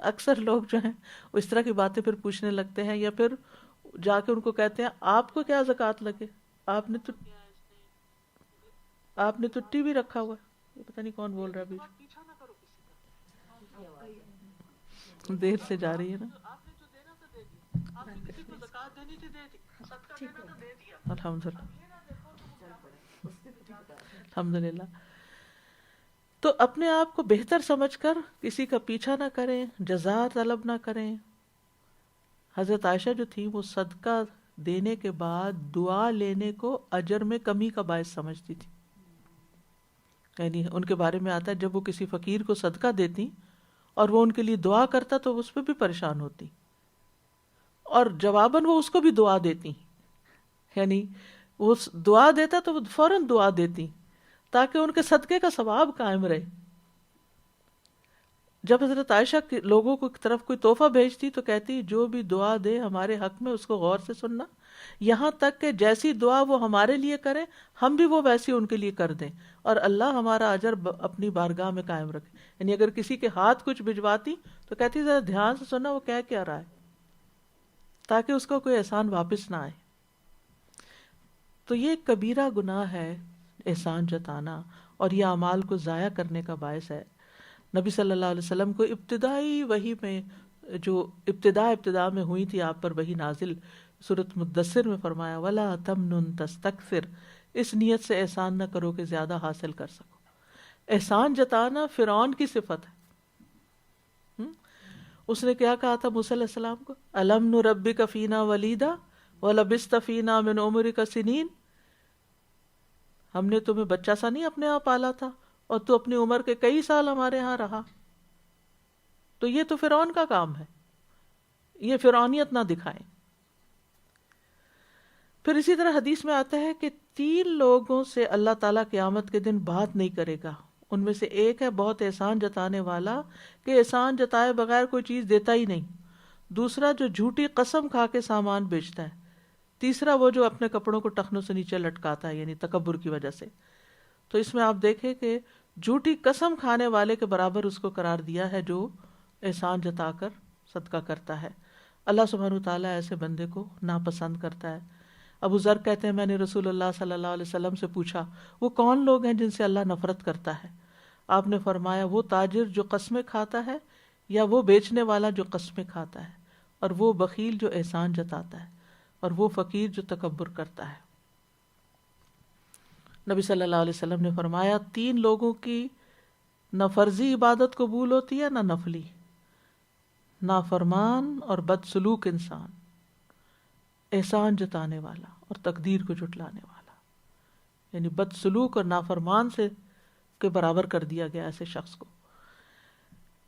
اکثر لوگ جو ہیں وہ اس طرح کی باتیں پھر پوچھنے لگتے ہیں، یا پھر جا کے ان کو کہتے ہیں آپ کو کیا زکوٰۃ لگے، آپ نے تو ٹی وی رکھا ہوا ہے. پتہ نہیں کون بول رہا ہے ابھی، دیر سے جا رہی ہے نا. الحمدللہ. تو اپنے آپ کو بہتر سمجھ کر کسی کا پیچھا نہ کریں، جزا طلب نہ کریں. حضرت عائشہ جو تھی وہ صدقہ دینے کے بعد دعا لینے کو اجر میں کمی کا باعث سمجھتی تھی. یعنی ان کے بارے میں آتا ہے جب وہ کسی فقیر کو صدقہ دیتی اور وہ ان کے لیے دعا کرتا تو اس پہ بھی پریشان ہوتی، اور جواباً وہ اس کو بھی دعا دیتی. یعنی وہ دعا دیتا تو وہ فوراً دعا دیتی تاکہ ان کے صدقے کا ثواب قائم رہے. جب حضرت عائشہ لوگوں کو طرف کوئی تحفہ بھیجتی تو کہتی جو بھی دعا دے ہمارے حق میں اس کو غور سے سننا، یہاں تک کہ جیسی دعا وہ ہمارے لیے کریں ہم بھی وہ ویسی ان کے لیے کر دیں، اور اللہ ہمارا اجر اپنی بارگاہ میں قائم رکھے. یعنی اگر کسی کے ہاتھ کچھ بھجواتی تو کہتی ذرا دھیان سے سننا وہ کہہ کیا رہا ہے، تاکہ اس کو کوئی احسان واپس نہ آئے. تو یہ ایک کبیرہ گناہ ہے احسان جتانا، اور یہ اعمال کو ضائع کرنے کا باعث ہے. نبی صلی اللہ علیہ وسلم کو ابتدائی وحی میں جو ابتدا میں ہوئی تھی آپ پر وحی نازل، سورۃ مدثر میں فرمایا وَلَا تَمْنُن تَسْتَكْثِرْ، اس نیت سے احسان نہ کرو کہ زیادہ حاصل کر سکو. احسان جتانا فرعون کی صفت ہے. اس نے کیا کہا تھا موسیٰ علیہ السلام کو، أَلَمْ نُرَبِّكَ فِينَا وَلِيدًا وَلَبِثْتَ فِينَا مِنْ عُمُرِكَ سِنِينَ، ہم نے تمہیں بچہ سا نہیں اپنے آپ پالا تھا اور تو اپنی عمر کے کئی سال ہمارے ہاں رہا. تو یہ تو فرعون کا کام ہے، یہ فرعونیت نہ دکھائیں. پھر اسی طرح حدیث میں آتا ہے کہ 3 لوگوں سے اللہ تعالیٰ قیامت کے دن بات نہیں کرے گا. ان میں سے ایک ہے بہت احسان جتانے والا کہ احسان جتائے بغیر کوئی چیز دیتا ہی نہیں. دوسرا جو جھوٹی قسم کھا کے سامان بیچتا ہے. تیسرا وہ جو اپنے کپڑوں کو ٹخنوں سے نیچے لٹکاتا ہے، یعنی تکبر کی وجہ سے. تو اس میں آپ دیکھیں کہ جھوٹی قسم کھانے والے کے برابر اس کو قرار دیا ہے جو احسان جتا کر صدقہ کرتا ہے. اللہ سبحانہ وتعالیٰ ایسے بندے کو ناپسند کرتا ہے. ابو ذر کہتے ہیں میں نے رسول اللہ صلی اللہ علیہ وسلم سے پوچھا وہ کون لوگ ہیں جن سے اللہ نفرت کرتا ہے؟ آپ نے فرمایا وہ تاجر جو قسمیں کھاتا ہے، یا وہ بیچنے والا جو قسمیں کھاتا ہے، اور وہ بخیل جو احسان جتاتا ہے، اور وہ فقیر جو تکبر کرتا ہے. نبی صلی اللہ علیہ وسلم نے فرمایا 3 لوگوں کی نہ فرضی عبادت قبول ہوتی ہے نہ نفلی، نافرمان اور بدسلوک انسان، احسان جتانے والا اور تقدیر کو جھٹلانے والا. یعنی بدسلوک اور نافرمان سے کے برابر کر دیا گیا ایسے شخص کو.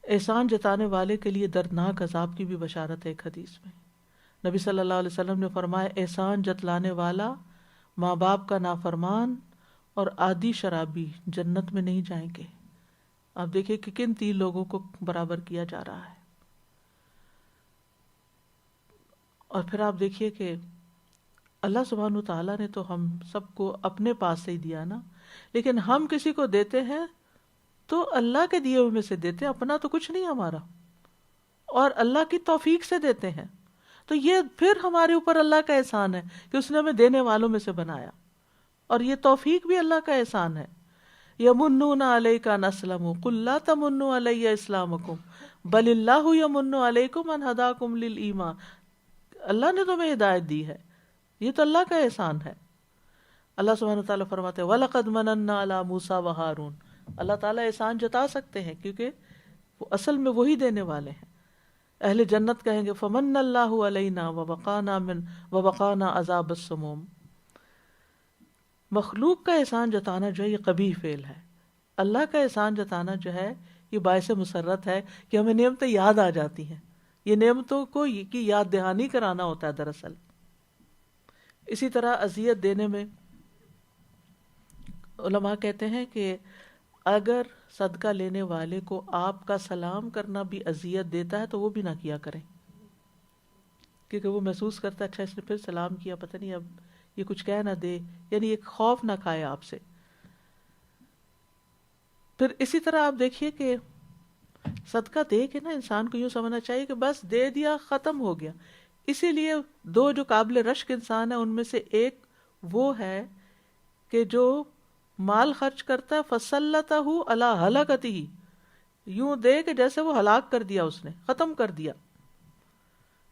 احسان جتانے والے کے لیے دردناک عذاب کی بھی بشارت ہے ایک حدیث میں. نبی صلی اللہ علیہ وسلم نے فرمایا احسان جتلانے والا، ماں باپ کا نافرمان اور عادی شرابی جنت میں نہیں جائیں گے. آپ دیکھیں کہ کن 3 لوگوں کو برابر کیا جا رہا ہے. اور پھر آپ دیکھیے کہ اللہ سبحانہ وتعالیٰ نے تو ہم سب کو اپنے پاس سے ہی دیا نا، لیکن ہم کسی کو دیتے ہیں تو اللہ کے دیے ہوئے میں سے دیتے ہیں، اپنا تو کچھ نہیں ہمارا، اور اللہ کی توفیق سے دیتے ہیں. تو یہ پھر ہمارے اوپر اللہ کا احسان ہے کہ اس نے ہمیں دینے والوں میں سے بنایا، اور یہ توفیق بھی اللہ کا احسان ہے. یمنون علیک ان اسلموا قل لا تمنوا علی اسلامکم بل اللہ یمن علیکم ان ہداکم للایمان. اللہ نے تمہیں ہدایت دی ہے، یہ تو اللہ کا احسان ہے. اللہ سبحانہ وتعالیٰ فرماتے ہیں وَلَقَدْ مَنَنَّا عَلَى مُوسَىٰ وَهَارُونَ. اللہ تعالیٰ احسان جتا سکتے ہیں کیونکہ وہ اصل میں وہی دینے والے ہیں. اہل جنت کہیں گے فَمَنَّ اللَّهُ عَلَيْنَا وَوَقَانَا عَذَابَ السَّمُومِ. مخلوق کا احسان جتانا جو ہے یہ قبیح فعل ہے. اللہ کا احسان جتانا جو ہے یہ باعث مسرت ہے کہ ہمیں نعمتیں یاد آ جاتی ہیں. یہ نعمتوں کو کی یاد دہانی کرانا ہوتا ہے دراصل. اسی طرح اذیت دینے میں علماء کہتے ہیں کہ اگر صدقہ لینے والے کو آپ کا سلام کرنا بھی اذیت دیتا ہے تو وہ بھی نہ کیا کریں، کیونکہ وہ محسوس کرتا ہے اچھا اس نے پھر سلام کیا، پتہ نہیں اب یہ کچھ کہہ نہ دے، یعنی ایک خوف نہ کھائے آپ سے. پھر اسی طرح آپ دیکھیے کہ صدقہ دے کے نا انسان کو یوں سمجھنا چاہیے کہ بس دے دیا ختم ہو گیا. اسی لیے دو جو قابل رشک انسان ہے ان میں سے ایک وہ ہے کہ جو مال خرچ کرتا ہے فَسَلَّتَهُ عَلَى هَلَكَتِهِ، یوں دے کہ جیسے وہ ہلاک کر دیا، اس نے ختم کر دیا،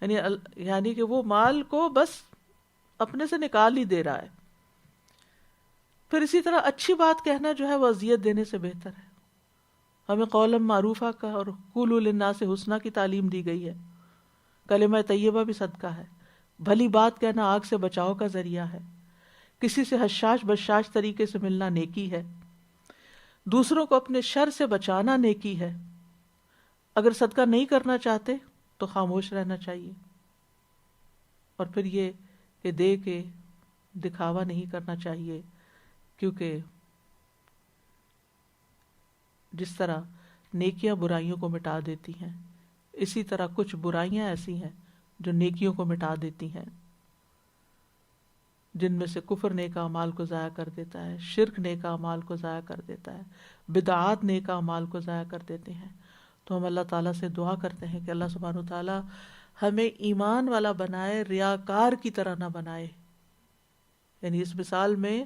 یعنی کہ وہ مال کو بس اپنے سے نکال ہی دے رہا ہے. پھر اسی طرح اچھی بات کہنا جو ہے وہ اذیت دینے سے بہتر ہے. ہمیں قولا معروفہ کا اور قولوا للناس حسنا کی تعلیم دی گئی ہے. کلمہ طیبہ بھی صدقہ ہے. بھلی بات کہنا آگ سے بچاؤ کا ذریعہ ہے. کسی سے حشاش بشاش طریقے سے ملنا نیکی ہے. دوسروں کو اپنے شر سے بچانا نیکی ہے. اگر صدقہ نہیں کرنا چاہتے تو خاموش رہنا چاہیے. اور پھر یہ کہ دے کے دکھاوا نہیں کرنا چاہیے، کیونکہ جس طرح نیکیاں برائیوں کو مٹا دیتی ہیں، اسی طرح کچھ برائیاں ایسی ہیں جو نیکیوں کو مٹا دیتی ہیں، جن میں سے کفر نیک اعمال کو ضائع کر دیتا ہے، شرک نیک اعمال کو ضائع کر دیتا ہے، بدعات نیک اعمال کو ضائع کر دیتے ہیں. تو ہم اللہ تعالیٰ سے دعا کرتے ہیں کہ اللہ سبحانہ وتعالیٰ ہمیں ایمان والا بنائے، ریاکار کی طرح نہ بنائے. یعنی اس مثال میں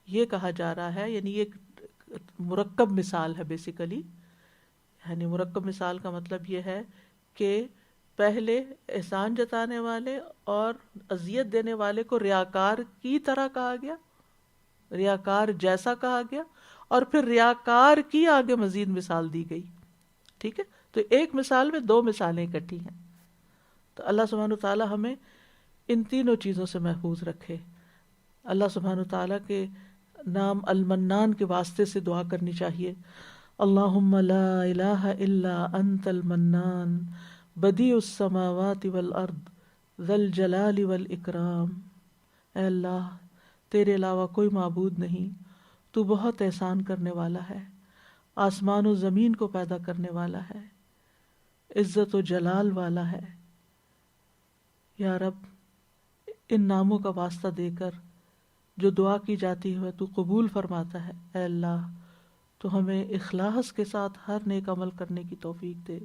یہ کہا جا رہا ہے، یعنی یہ مرکب مثال ہے بیسیکلی. یعنی مرکب مثال کا مطلب یہ ہے کہ پہلے احسان جتانے والے اور اذیت دینے والے کو ریاکار کی طرح کہا گیا، ریاکار جیسا کہا گیا، اور پھر ریاکار کی آگے مزید مثال دی گئی. ٹھیک ہے، تو ایک مثال میں دو مثالیں اکٹھی ہیں. تو اللہ سبحانہ تعالیٰ ہمیں ان تینوں چیزوں سے محفوظ رکھے. اللہ سبحانہ تعالیٰ کے نام المنان کے واسطے سے دعا کرنی چاہیے. اللہم لا الہ الا انت المنان بدیع السماوات والارض ذی الجلال والاکرام. اے اللہ، تیرے علاوہ کوئی معبود نہیں، تو بہت احسان کرنے والا ہے، آسمان و زمین کو پیدا کرنے والا ہے، عزت و جلال والا ہے. یا رب، ان ناموں کا واسطہ دے کر جو دعا کی جاتی ہے تو قبول فرماتا ہے. اے اللہ، تو ہمیں اخلاص کے ساتھ ہر نیک عمل کرنے کی توفیق دے.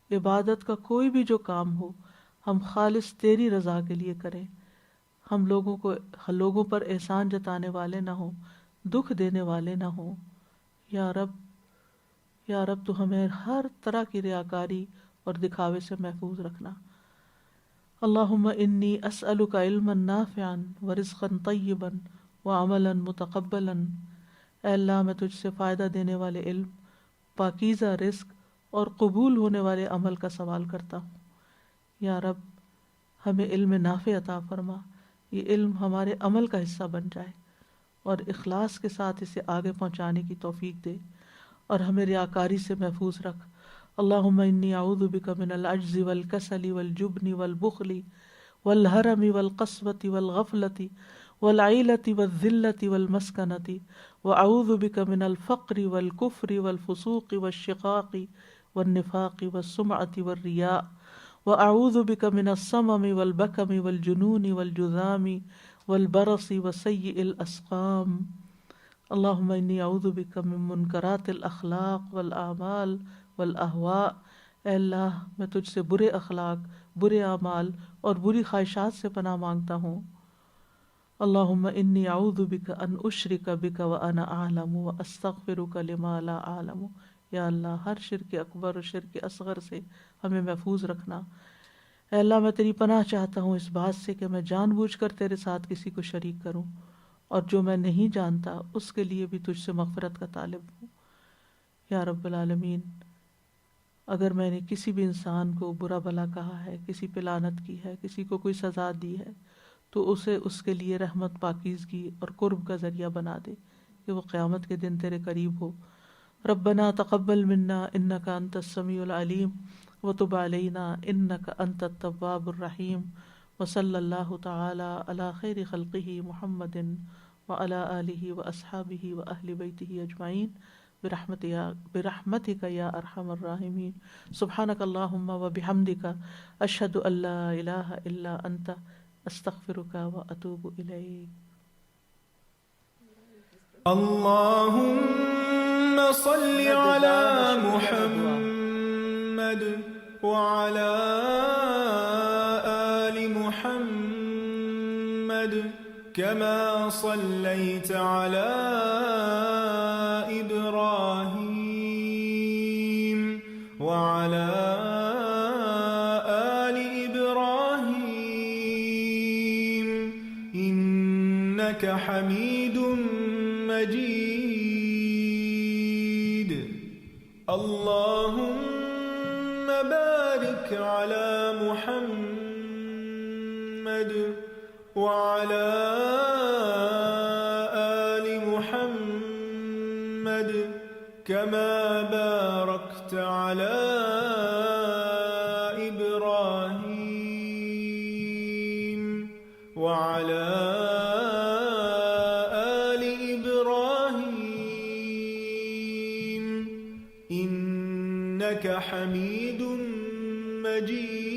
عبادت کا کوئی بھی جو کام ہو ہم خالص تیری رضا کے لیے کریں. ہم لوگوں پر احسان جتانے والے نہ ہوں، دکھ دینے والے نہ ہوں. یا رب تو ہمیں ہر طرح کی ریاکاری اور دکھاوے سے محفوظ رکھنا. اللہم انی اسألک علما نافعا ورزقا طیبا وعملا متقبلا. اے اللہ، میں تجھ سے فائدہ دینے والے علم، پاکیزہ رزق اور قبول ہونے والے عمل کا سوال کرتا ہوں. یا رب، ہمیں علم نافع عطا فرما، یہ علم ہمارے عمل کا حصہ بن جائے اور اخلاص کے ساتھ اسے آگے پہنچانے کی توفیق دے، اور ہمیں ریاکاری سے محفوظ رکھ. اللہم انی اعوذ بک من العجز والکسل والجبن والبخل والحرم والقسوة والغفلة والعیلة والذلة والمسکنة، واعوذ بک من الفقر والکفر والفسوق والشقاق والنفاق والسمعة والریاء، واعوذ بک من السمم والبکم والجنون والجذام والبرص وسیء الاسقام. اللہم انی اعوذ بک من منکرات الاخلاق والاعمال والاہواء. اے اللہ، میں تجھ سے برے اخلاق، برے اعمال اور بری خواہشات سے پناہ مانگتا ہوں. اللہم انی اعوذ بک ان اشرک بک وانا اعلم واستغفرک لما لا اعلم. یا اللہ، ہر شرک اکبر اور شرک اصغر سے ہمیں محفوظ رکھنا. اے اللہ، میں تیری پناہ چاہتا ہوں اس بات سے کہ میں جان بوجھ کر تیرے ساتھ کسی کو شریک کروں، اور جو میں نہیں جانتا اس کے لیے بھی تجھ سے مغفرت کا طالب ہوں. یا رب العالمین، اگر میں نے کسی بھی انسان کو برا بھلا کہا ہے، کسی پہ لعنت کی ہے، کسی کو کوئی سزا دی ہے، تو اسے اس کے لیے رحمت، پاکیزگی اور قرب کا ذریعہ بنا دے کہ وہ قیامت کے دن تیرے قریب ہو. ربنا تقبل منا انک انت السمیع العلیم وتب علينا إنك أنت التواب الرحيم وصلى الله تعالى على خير خلقه محمد وعلى آله وأصحابه وأهل بيته أجمعين برحمتك يا أرحم الراحمين. سبحانك اللهم وبحمدك أشهد أن لا إله إلا أنت أستغفرك وأتوب إليك. اللهم صل على محمد وعلى آل محمد كما صليت على إبراهيم وعلى آل إبراهيم إنك حميد مجيد. اللهم بارك على محمد وعلى آل محمد كما باركت على إبراهيم وعلى آل إبراهيم إنك حميد مجيد.